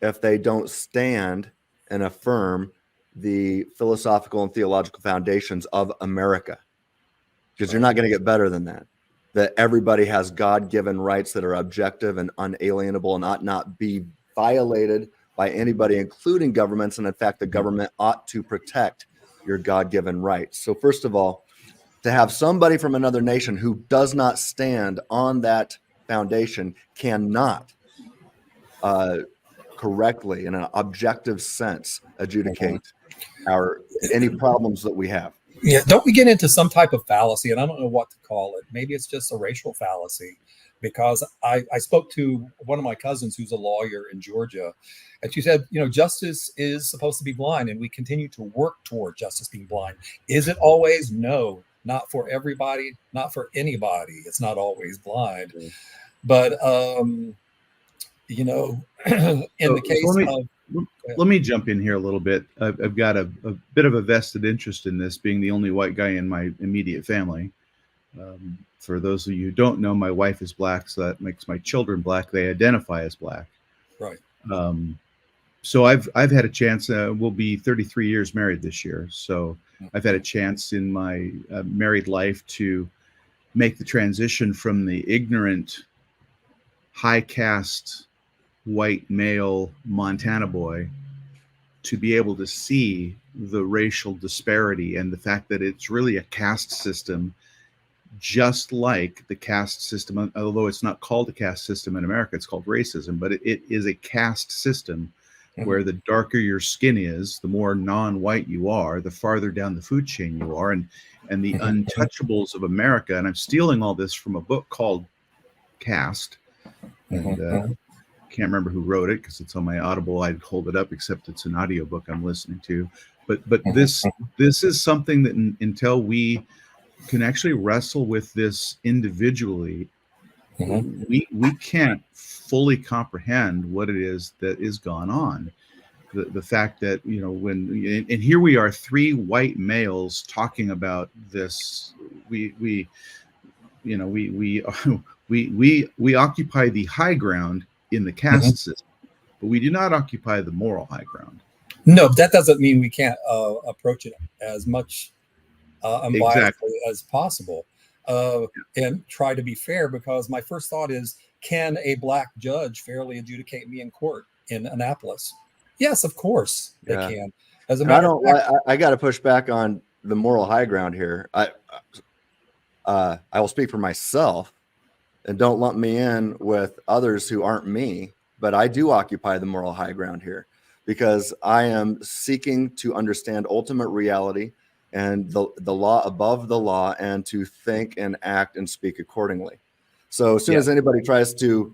if they don't stand and affirm the philosophical and theological foundations of America, because you're not going to get better than that. That everybody has God-given rights that are objective and unalienable and ought not be violated by anybody, including governments. And in fact, the government ought to protect your God-given rights. So first of all, to have somebody from another nation who does not stand on that foundation cannot correctly, in an objective sense, adjudicate any problems that we have. Yeah, don't we get into some type of fallacy? And I don't know what to call it. Maybe it's just a racial fallacy, because I spoke to one of my cousins who's a lawyer in Georgia, and she said, justice is supposed to be blind, and we continue to work toward justice being blind. Is it always? No, not for everybody, not for anybody. It's not always blind. Mm-hmm. But, in the case let me jump in here a little bit. I've got a bit of a vested interest in this, being the only white guy in my immediate family. For those of you who don't know, my wife is black, so that makes my children black. They identify as black. Right. So I've had a chance. We'll be 33 years married this year. So I've had a chance in my married life to make the transition from the ignorant, high caste, white male Montana boy to be able to see the racial disparity and the fact that it's really a caste system, just like the caste system, although it's not called a caste system in America, it's called racism, but it is a caste system where the darker your skin is, the more non-white you are, the farther down the food chain you are, and the untouchables of America. And I'm stealing all this from a book called Caste, and can't remember who wrote it because it's on my Audible. I'd hold it up, except it's an audiobook I'm listening to. But this is something that until we can actually wrestle with this individually, we can't fully comprehend what it is that is gone on. The fact that, and here we are, three white males talking about this. We occupy the high ground in the caste system, but we do not occupy the moral high ground. No, that doesn't mean we can't approach it as much unbiasedly as possible, and try to be fair, because my first thought is, can a black judge fairly adjudicate me in court in Annapolis? Yes, of course they can. As a matter of fact, I got to push back on the moral high ground here. I will speak for myself, and don't lump me in with others who aren't me, but I do occupy the moral high ground here, because I am seeking to understand ultimate reality and the law above the law, and to think and act and speak accordingly. So as soon as anybody tries to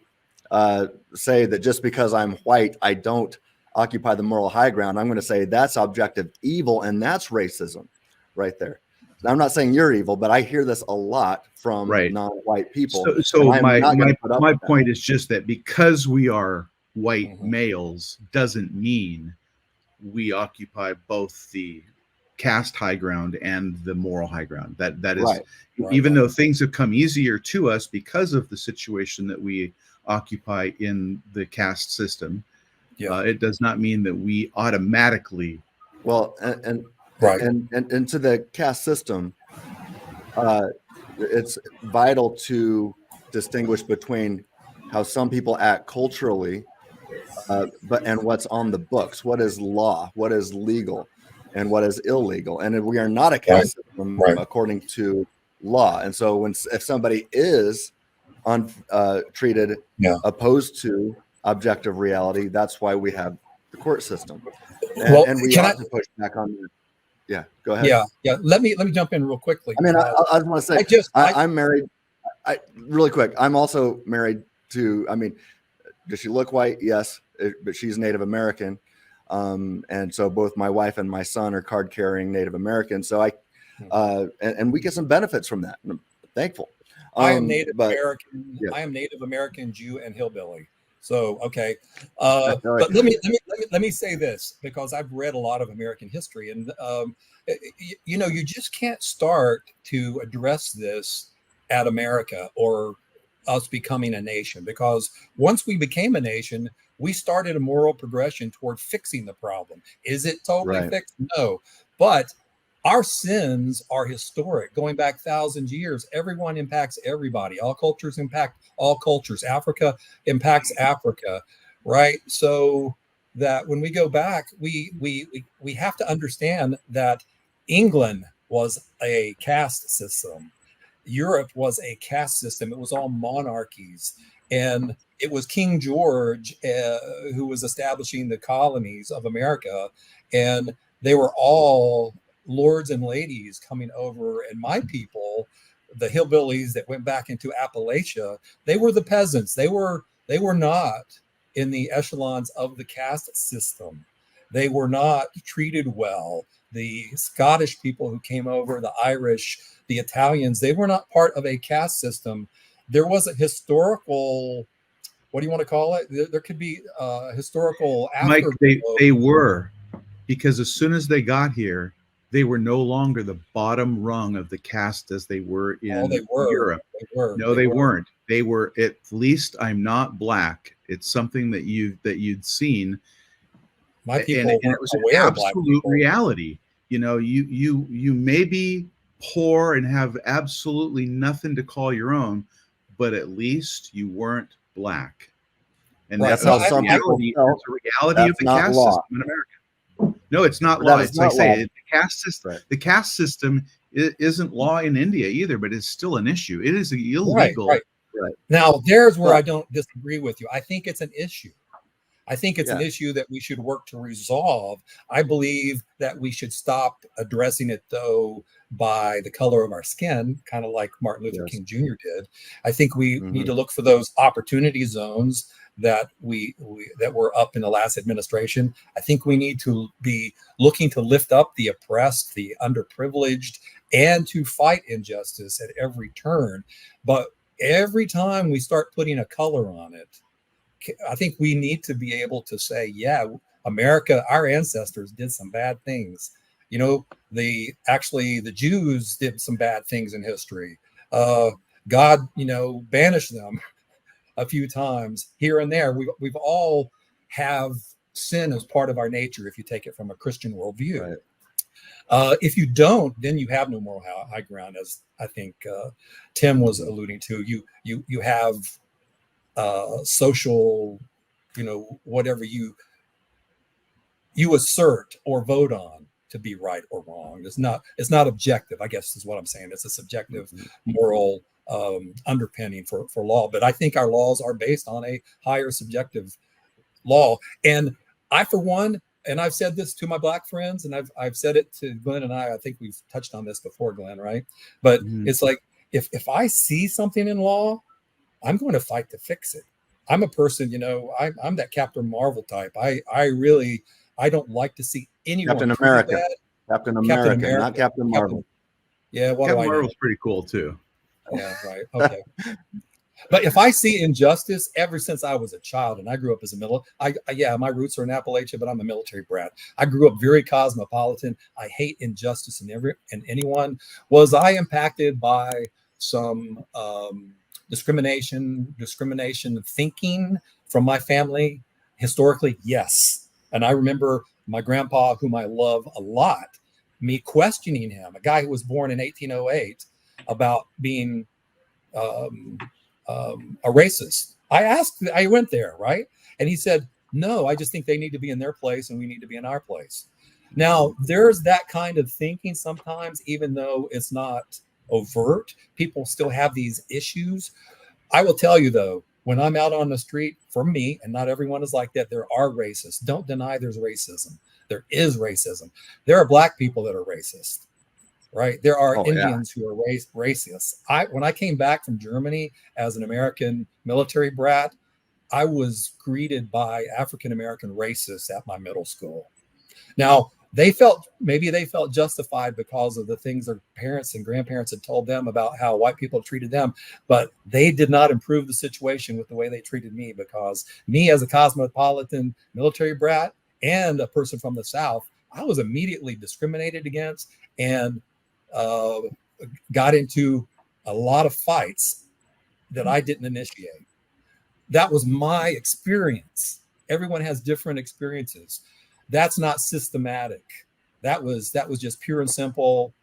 say that just because I'm white, I don't occupy the moral high ground, I'm going to say that's objective evil, and that's racism right there. I'm not saying you're evil, but I hear this a lot from non-white people. So my point is just that because we are white males doesn't mean we occupy both the caste high ground and the moral high ground. That is Right. Even though things have come easier to us because of the situation that we occupy in the caste system, it does not mean that we automatically. Well, and to the caste system, it's vital to distinguish between how some people act culturally, and what's on the books, what is law, what is legal, and what is illegal. And we are not a caste system according to law. And so if somebody is treated opposed to objective reality, that's why we have the court system. And we ought to push back on that. Yeah, go ahead. Yeah. Let me jump in real quickly. I mean, I just want to say, I'm married. Really quick, I'm also married to. I mean, does she look white? Yes, but she's Native American, and so both my wife and my son are card-carrying Native American. So and we get some benefits from that. And I'm thankful. I am Native American. Yeah. I am Native American, Jew, and hillbilly. So okay, but let me say this, because I've read a lot of American history, and you just can't start to address this at America or us becoming a nation, because once we became a nation, we started a moral progression toward fixing the problem. Is it totally fixed? No, but our sins are historic, going back thousands of years. Everyone impacts everybody. All cultures impact all cultures. Africa impacts Africa, right? So that when we go back, we have to understand that England was a caste system. Europe was a caste system. It was all monarchies. And it was King George who was establishing the colonies of America. And they were all lords and ladies coming over, and my people, the hillbillies that went back into Appalachia, they were the peasants. They were not in the echelons of the caste system. They were not treated well. The Scottish people who came over, the Irish, the Italians, they were not part of a caste system. There was a historical, what do you want to call it? There could be historical afterglow. Mike, they were, because as soon as they got here, they were no longer the bottom rung of the caste as they were in Europe. They weren't. They were, at least I'm not black. It's something that you'd seen. My people, and it was an absolute reality. You may be poor and have absolutely nothing to call your own, but at least you weren't black. And that's how some reality. That's a reality of the caste system in America. No, it's not law. It's like say the caste system. Right. The caste system isn't law in India either, but it's still an issue. It is illegal. Right. Now, there's where I don't disagree with you. I think it's an issue. I think it's an issue that we should work to resolve. I believe that we should stop addressing it, though, by the color of our skin, kind of like Martin Luther King Jr. did. I think we need to look for those opportunity zones that that were up in the last administration. I think we need to be looking to lift up the oppressed, the underprivileged, and to fight injustice at every turn. But every time we start putting a color on it, I think we need to be able to say, yeah, America, our ancestors did some bad things. The Jews did some bad things in history. God, banished them a few times here and there. We've all have sin as part of our nature, if you take it from a Christian worldview. Right. If you don't, then you have no moral high ground, as I think Tim was alluding to. You have social, whatever you assert or vote on to be right or wrong. It's not objective, I guess is what I'm saying. It's a subjective moral underpinning for law. But I think our laws are based on a higher subjective law. And I, for one, and I've said this to my black friends, and I've said it to Glenn and I think we've touched on this before, Glenn, right? But it's like, if I see something in law, I'm going to fight to fix it. I'm a person, I'm that Captain Marvel type. I don't like to see anyone. Captain America, not Captain Marvel. Captain Marvel's pretty cool too. Yeah, right. Okay. But if I see injustice, ever since I was a child, and I grew up as a my roots are in Appalachia, but I'm a military brat. I grew up very cosmopolitan. I hate injustice in anyone. Was I impacted by some discrimination thinking from my family historically? Yes. And I remember my grandpa, whom I love a lot, me questioning him, a guy who was born in 1808, about being a racist. I went there, right? And he said, no, I just think they need to be in their place and we need to be in our place. Now, there's that kind of thinking sometimes, even though it's not overt, people still have these issues. I will tell you, though, when I'm out on the street, for me, and not everyone is like that, there are racists. Don't deny there's racism. There is racism. There are Black people that are racist. Right. There are Indians who are racist. When I came back from Germany as an American military brat, I was greeted by African-American racists at my middle school. Now, maybe they felt justified because of the things their parents and grandparents had told them about how white people treated them, but they did not improve the situation with the way they treated me, because me as a cosmopolitan military brat and a person from the South, I was immediately discriminated against and got into a lot of fights that I didn't initiate. That was my experience. Everyone has different experiences. That's not systematic. That was just pure and simple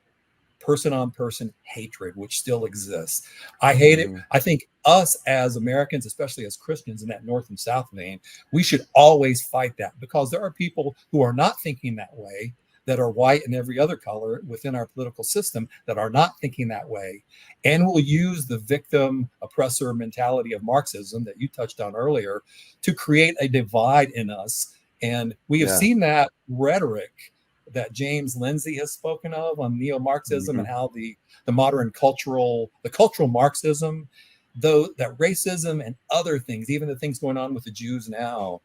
person-on-person hatred, which still exists. I hate it. I think us as Americans, especially as Christians in that North and South vein, we should always fight that, because there are people who are not thinking that way, that are white and every other color within our political system, that are not thinking that way, and will use the victim oppressor mentality of Marxism that you touched on earlier to create a divide in us. And we have seen that rhetoric that James Lindsay has spoken of on neo-Marxism and how the modern cultural Marxism, though, that racism and other things, even the things going on with the Jews now,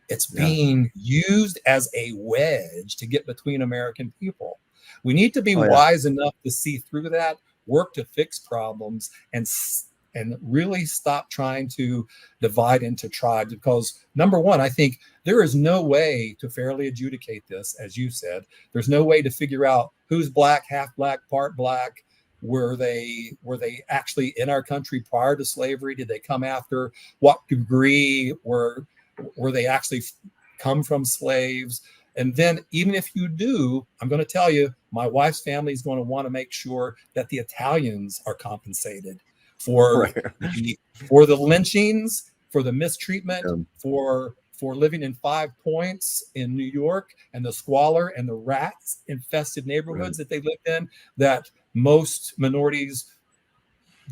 it's being used as a wedge to get between American people. We need to be wise enough to see through that, work to fix problems, and really stop trying to divide into tribes. Because number one, I think there is no way to fairly adjudicate this, as you said. There's no way to figure out who's Black, half Black, part Black. Were they actually in our country prior to slavery? Did they come after? What degree were they actually come from slaves? And then even if you do, I'm going to tell you, my wife's family is going to want to make sure that the Italians are compensated for the lynchings, for the mistreatment, for living in 5 Points in New York, and the squalor and the rats infested neighborhoods that they lived in, that most minorities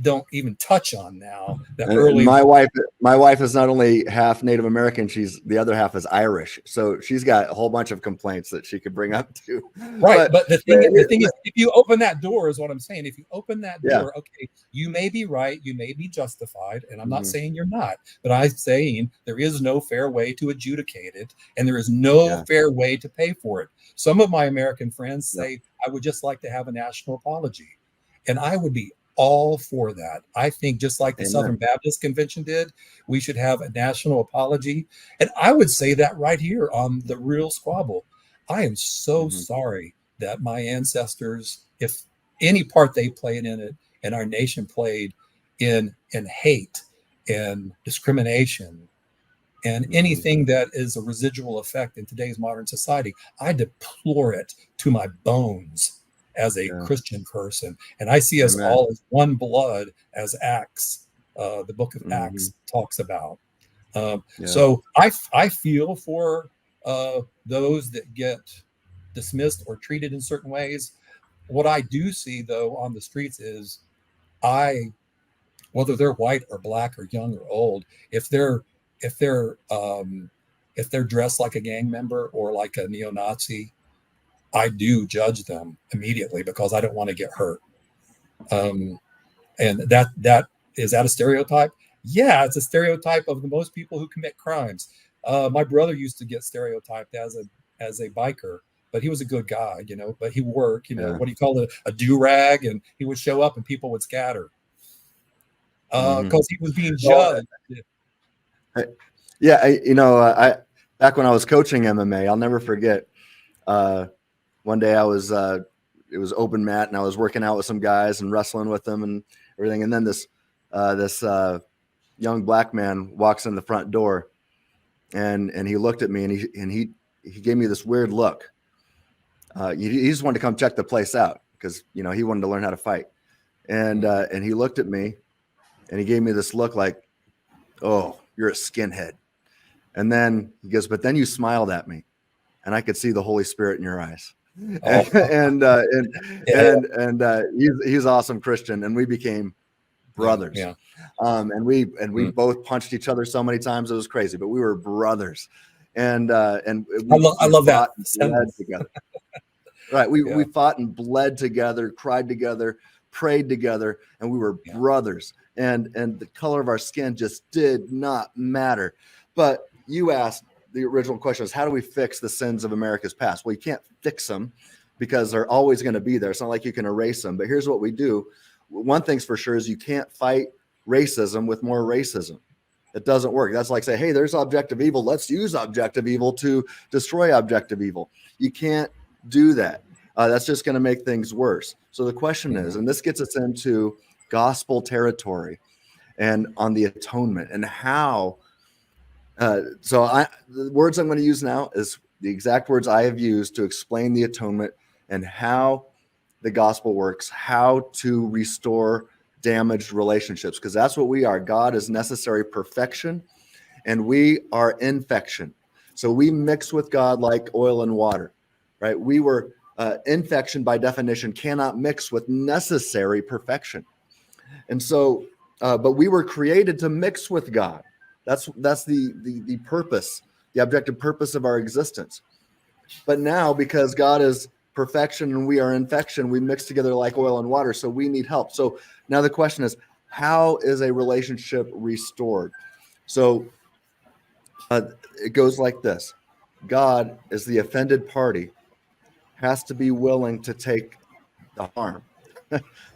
don't even touch on now. My wife is not only half Native American, the other half is Irish, so she's got a whole bunch of complaints that she could bring up too. Right, but the thing is, if you open that door, is what I'm saying. If you open that door, okay, you may be right, you may be justified, and I'm not saying you're not, but I'm saying there is no fair way to adjudicate it, and there is no fair way to pay for it. Some of my American friends say, I would just like to have a national apology, and I would be all for that. I think just like the Southern Baptist Convention did, we should have a national apology. And I would say that right here on the Real Squabble. I am so sorry that my ancestors, if any part they played in it and our nation played in hate and discrimination and anything that is a residual effect in today's modern society, I deplore it to my bones as a Christian person. And I see us all as one blood, as Acts, the book of Acts talks about. So I feel for those that get dismissed or treated in certain ways. What I do see, though, on the streets is whether they're white or Black or young or old, if they're dressed like a gang member or like a neo-Nazi, I do judge them immediately because I don't want to get hurt. And that is that a stereotype? Yeah, it's a stereotype of most people who commit crimes. My brother used to get stereotyped as a biker, but he was a good guy, but he wore, what do you call it, a do-rag, and he would show up and people would scatter. because he was being Well, judged. Yeah, I back when I was coaching MMA, I'll never forget. One day it was open mat, and I was working out with some guys and wrestling with them and everything. And then this young black man walks in the front door, and he looked at me, and he gave me this weird look. He just wanted to come check the place out because he wanted to learn how to fight. And he looked at me, and he gave me this look like, "Oh, you're a skinhead." And then he goes, "But then you smiled at me, and I could see the Holy Spirit in your eyes." Oh. and he's an awesome Christian, and we became brothers. Yeah. And we both punched each other so many times it was crazy, but we were brothers. And I love that together. Right. We fought and bled together, cried together, prayed together, and we were brothers. And the color of our skin just did not matter. But you asked, the original question is, how do we fix the sins of America's past? Well, you can't fix them because they're always going to be there. It's not like you can erase them. But here's what we do. One thing's for sure is you can't fight racism with more racism. It doesn't work. That's like say, hey, there's objective evil. Let's use objective evil to destroy objective evil. You can't do that. That's just going to make things worse. So the question is, and this gets us into gospel territory and on the atonement and how. The words I'm going to use now is the exact words I have used to explain the atonement and how the gospel works, how to restore damaged relationships, because that's what we are. God is necessary perfection, and we are infection. So we mix with God like oil and water, right? We were infection by definition cannot mix with necessary perfection. And so, but we were created to mix with God. That's the purpose, the objective purpose of our existence. But now, because God is perfection and we are infection, we mix together like oil and water. So we need help. So now the question is, how is a relationship restored? So it goes like this. God, as the offended party, has to be willing to take the harm,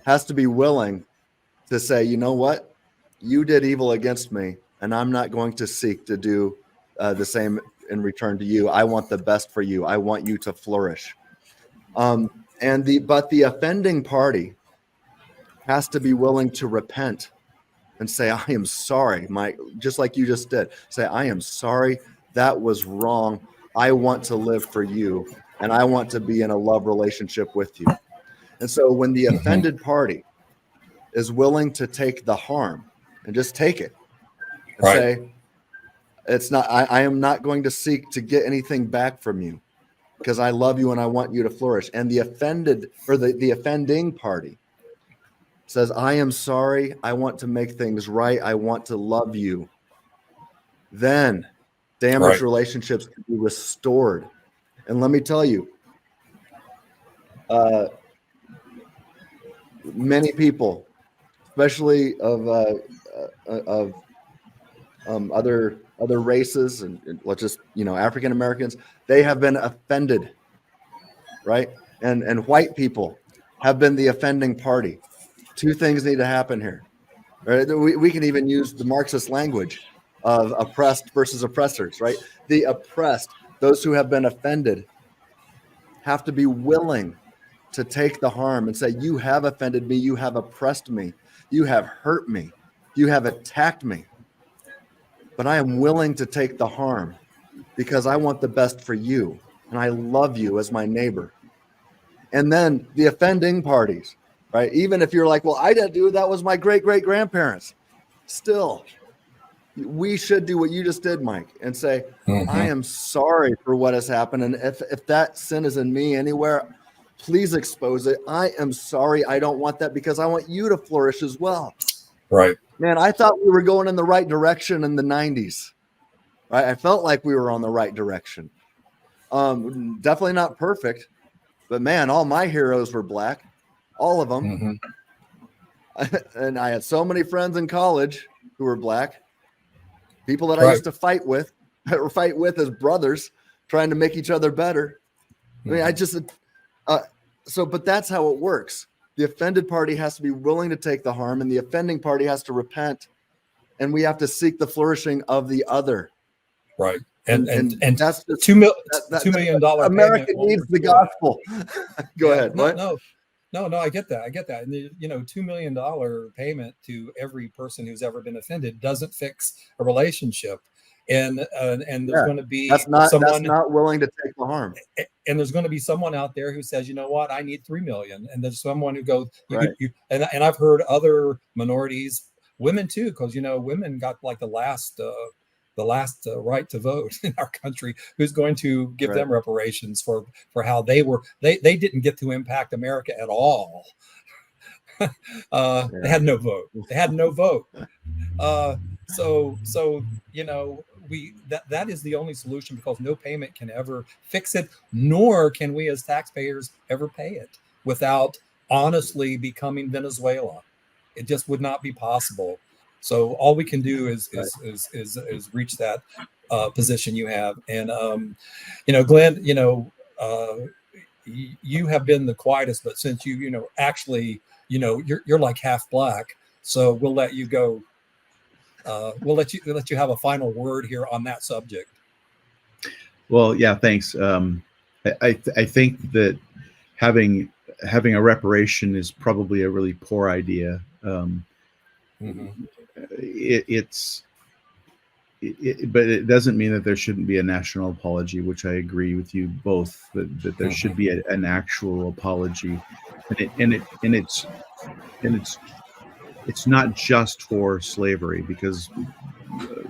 has to be willing to say, you know what? You did evil against me, and I'm not going to seek to do the same in return to you. I want the best for you. I want you to flourish. But the offending party has to be willing to repent and say, I am sorry, just like you just did. Say, I am sorry. That was wrong. I want to live for you, and I want to be in a love relationship with you. And so when the offended party is willing to take the harm and just take it and say, it's not, I am not going to seek to get anything back from you because I love you and I want you to flourish. And the offended or the offending party says, I am sorry. I want to make things right. I want to love you. Then damaged relationships can be restored. And let me tell you, many people, especially of other races and let's just, African Americans, they have been offended, right? And white people have been the offending party. Two things need to happen here. Right? We can even use the Marxist language of oppressed versus oppressors, right? The oppressed, those who have been offended, have to be willing to take the harm and say, you have offended me, you have oppressed me, you have hurt me, you have attacked me. But I am willing to take the harm because I want the best for you and I love you as my neighbor. And then the offending parties, right? Even if you're like, well, I didn't do it, that was my great-great-grandparents. Still, we should do what you just did, Mike, and say, I am sorry for what has happened. And if that sin is in me anywhere, please expose it. I am sorry. I don't want that because I want you to flourish as well. Right. Man, I thought we were going in the right direction in the 90s. Right? I felt like we were on the right direction. Definitely not perfect, but man, all my heroes were black. All of them. And I had so many friends in college who were black. People that I used to fight with as brothers, trying to make each other better. I mean, but that's how it works. the offended party has to be willing to take the harm, and the offending party has to repent, and we have to seek the flourishing of the other. Right. And that's just, $2 million America needs the gospel. Go ahead. No, I get that. And $2 million payment to every person who's ever been offended doesn't fix a relationship. And there's going to be someone not willing to take the harm. And there's going to be someone out there who says, you know what, I need 3 million. And there's someone who goes, and I've heard other minorities, women too, because women got like the last right to vote in our country, who's going to give them reparations for how they didn't get to impact America at all. They had no vote. So that is the only solution, because no payment can ever fix it, nor can we as taxpayers ever pay it without honestly becoming Venezuela. It just would not be possible. So all we can do is reach that position you have. And Glenn, you have been the quietest, but since actually you're like half black, so we'll let you go. We'll let you have a final word here on that subject. Well, yeah, thanks. I think that having a reparation is probably a really poor idea. But it doesn't mean that there shouldn't be a national apology, which I agree with you both, that there should be an actual apology, and it's not just for slavery, because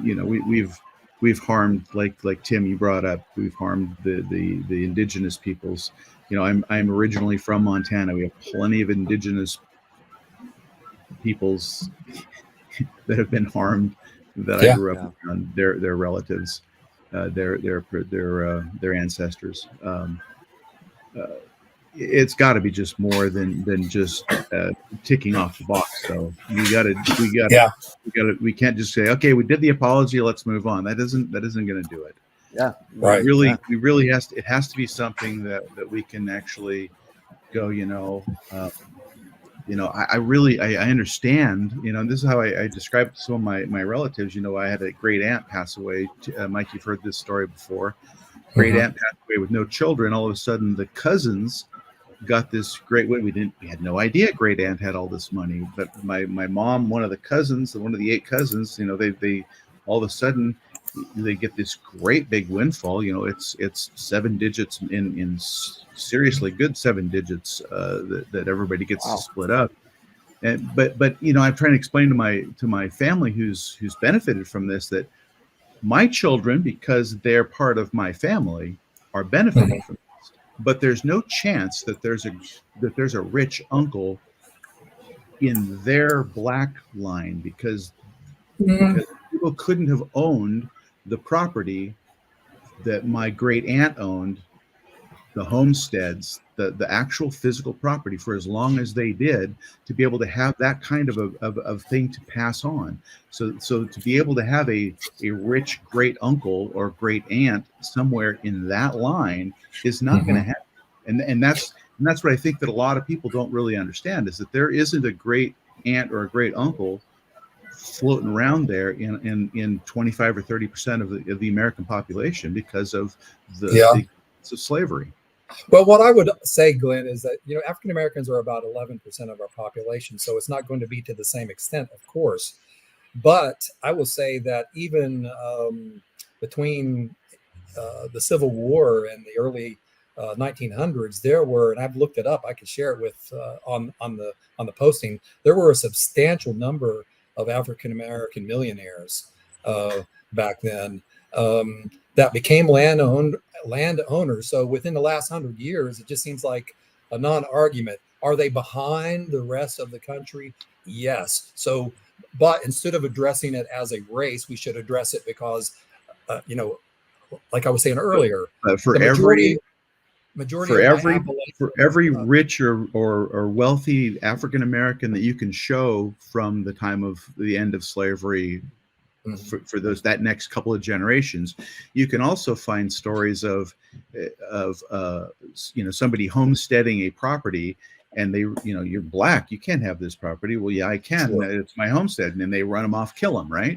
we've harmed, like Tim, you brought up, we've harmed the indigenous peoples. I'm originally from Montana. We have plenty of indigenous peoples that have been harmed, that I grew up around, their relatives, their ancestors. It's got to be just more than just ticking off the box. So we can't just say, okay, we did the apology, let's move on. That isn't going to do it. Yeah, right. It has to be something that we can actually go, I understand, this is how I describe to some of my relatives. I had a great aunt pass away. Mike, you've heard this story before. Great aunt passed away with no children. All of a sudden, the cousins got this great way. We had no idea great aunt had all this money. But my mom, one of the cousins, one of the 8 cousins, they all of a sudden they get this great big windfall. It's 7 digits in seriously good 7 digits that everybody gets to split up. And but I'm trying to explain to my family who's benefited from this, that my children, because they're part of my family, are benefiting from this. But there's no chance that there's a rich uncle in their black line, because people couldn't have owned the property that my great aunt owned, the homesteads, the actual physical property, for as long as they did, to be able to have that kind of thing to pass on. So to be able to have a rich great uncle or great aunt somewhere in that line is not going to happen. And that's what I think that a lot of people don't really understand, is that there isn't a great aunt or a great uncle floating around there in 25 or 30% of the American population, because of the of slavery. Well, what I would say, Glenn, is that African Americans are about 11% of our population, so it's not going to be to the same extent, of course. But I will say that even between the Civil War and the early 1900s, there were, and I've looked it up, I could share it with on the posting, there were a substantial number of African American millionaires back then that became landowners. So within the last 100 years, it just seems like a non-argument. Are they behind the rest of the country? Yes. So, but instead of addressing it as a race, we should address it because, like I was saying earlier, for every rich or wealthy African American that you can show from the time of the end of slavery, for that next couple of generations, you can also find stories of somebody homesteading a property and they, you're black, you can't have this property. Well, yeah, I can. Sure. It's my homestead. And then they run them off, kill them, right?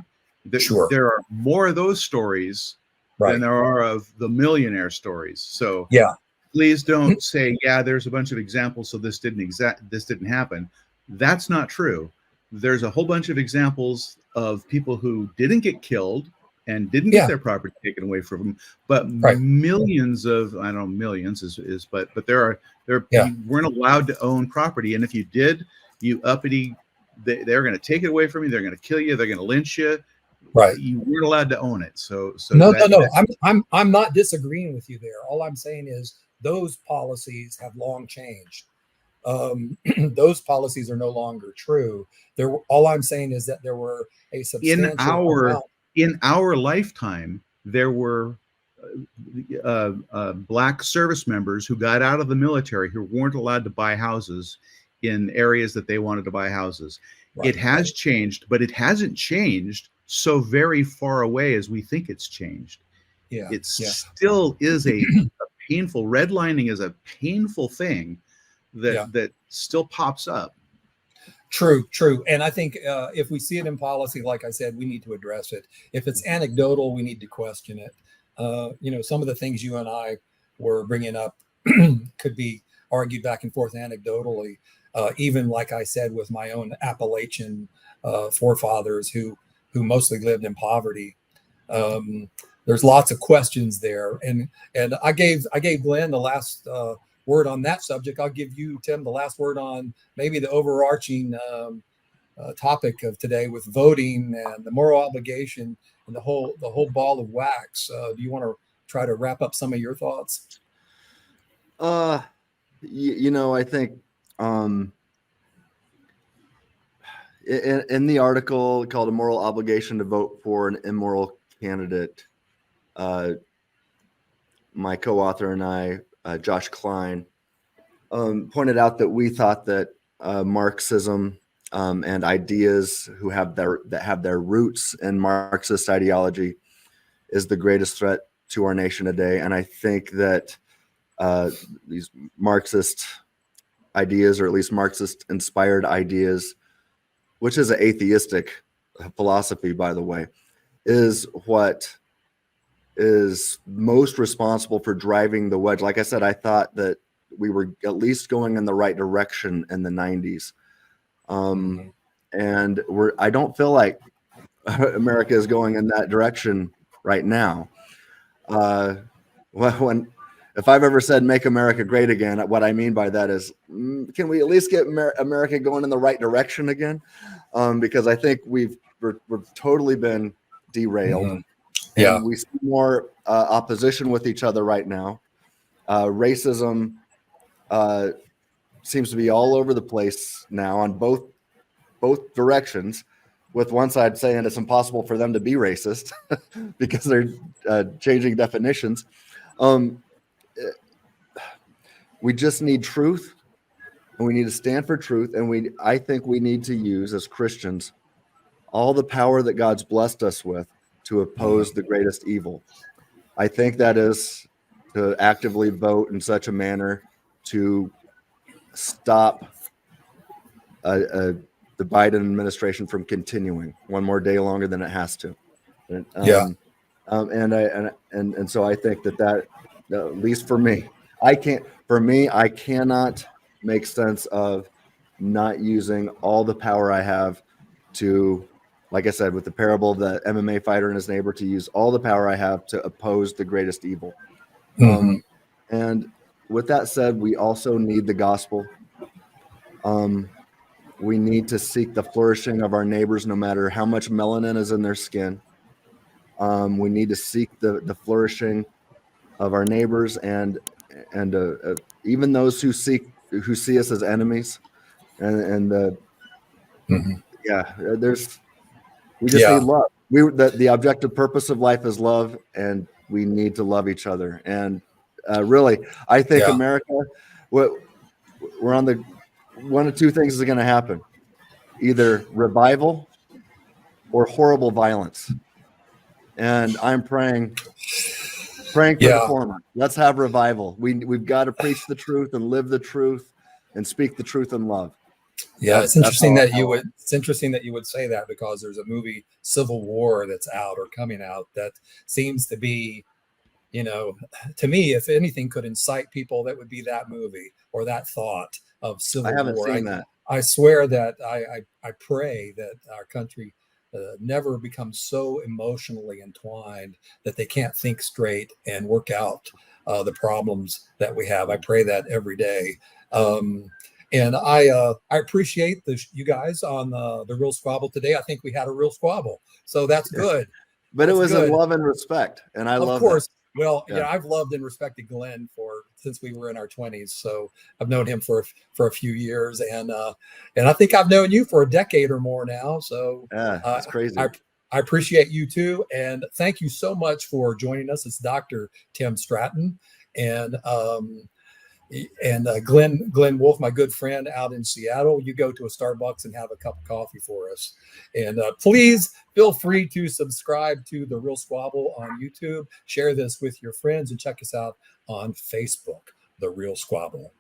Sure. There are more of those stories than there are of the millionaire stories. So yeah, please don't say, yeah, there's a bunch of examples, so this didn't happen. That's not true. There's a whole bunch of examples of people who didn't get killed and didn't get their property taken away from them, but millions of, I don't know, millions but you weren't allowed to own property, and if you did, you uppity, they're going to take it away from you. They're going to kill you. They're going to lynch you. Right. You weren't allowed to own it. So no. I'm not disagreeing with you there. All I'm saying is those policies have long changed. Those policies are no longer true. All I'm saying is that there were a substantial in our lifetime, there were black service members who got out of the military who weren't allowed to buy houses in areas that they wanted to buy houses. Right. It has changed, but it hasn't changed so very far away as we think it's changed. Yeah, it still is a painful, redlining is a painful thing that still pops up. True. And I think if we see it in policy, like I said, we need to address it. If it's anecdotal, we need to question it. Some of the things you and I were bringing up could be argued back and forth anecdotally. Even like I said, with my own Appalachian forefathers who mostly lived in poverty. There's lots of questions there. And I gave Glenn the last word on that subject. I'll give you, Tim, the last word on maybe the overarching topic of today with voting and the moral obligation and the whole ball of wax. Do you want to try to wrap up some of your thoughts? I think in the article called "A Moral Obligation to Vote for an Immoral Candidate," my co-author and I, Josh Klein, pointed out that we thought that Marxism and ideas that have their roots in Marxist ideology is the greatest threat to our nation today. And I think that these Marxist ideas, or at least Marxist-inspired ideas, which is an atheistic philosophy, by the way, is what is most responsible for driving the wedge. Like I said, I thought that we were at least going in the right direction in the 90s. And I don't feel like America is going in that direction right now. If I've ever said "Make America Great Again," what I mean by that is, can we at least get America going in the right direction again? Because I think we've totally been derailed. And we see more opposition with each other right now. Racism seems to be all over the place now on both directions, with one side saying it's impossible for them to be racist because they're changing definitions. We just need truth, and we need to stand for truth. And I think we need to use, as Christians, all the power that God's blessed us with to oppose the greatest evil. I think that is to actively vote in such a manner to stop the Biden administration from continuing one more day longer than it has to. And so I think that at least for me, I cannot make sense of not using all the power I have to, like I said, with the parable of the MMA fighter and his neighbor, to use all the power I have to oppose the greatest evil. And with that said, we also need the gospel. We need to seek the flourishing of our neighbors, no matter how much melanin is in their skin. We need to seek the flourishing of our neighbors and even those who see us as enemies. We just need love. The objective purpose of life is love, and we need to love each other. And really, I think America, we're on the one of two things is going to happen: either revival or horrible violence. And I'm praying for the former. Let's have revival. We've got to preach the truth and live the truth. and speak the truth in love. Yeah, it's interesting that you would. It's interesting that you would say that, because there's a movie, Civil War, that's out or coming out that seems to be, to me, if anything could incite people, that would be that movie or that thought of Civil War. I haven't seen that. I swear that I pray that our country never becomes so emotionally entwined that they can't think straight and work out the problems that we have. I pray that every day. And I appreciate you guys on the Real Squabble today. I think we had a real squabble, so that's good. But it was in love and respect, and I love it. Of course. Well, yeah, I've loved and respected Glenn since we were in our 20s. So I've known him for a few years, and I think I've known you for a decade or more now. So that's crazy. I appreciate you too, and thank you so much for joining us. It's Dr. Tim Stratton, and Glenn Wolf, my good friend out in Seattle. You go to a Starbucks and have a cup of coffee for us. And please feel free to subscribe to The Real Squabble on YouTube. Share this with your friends and check us out on Facebook, The Real Squabble.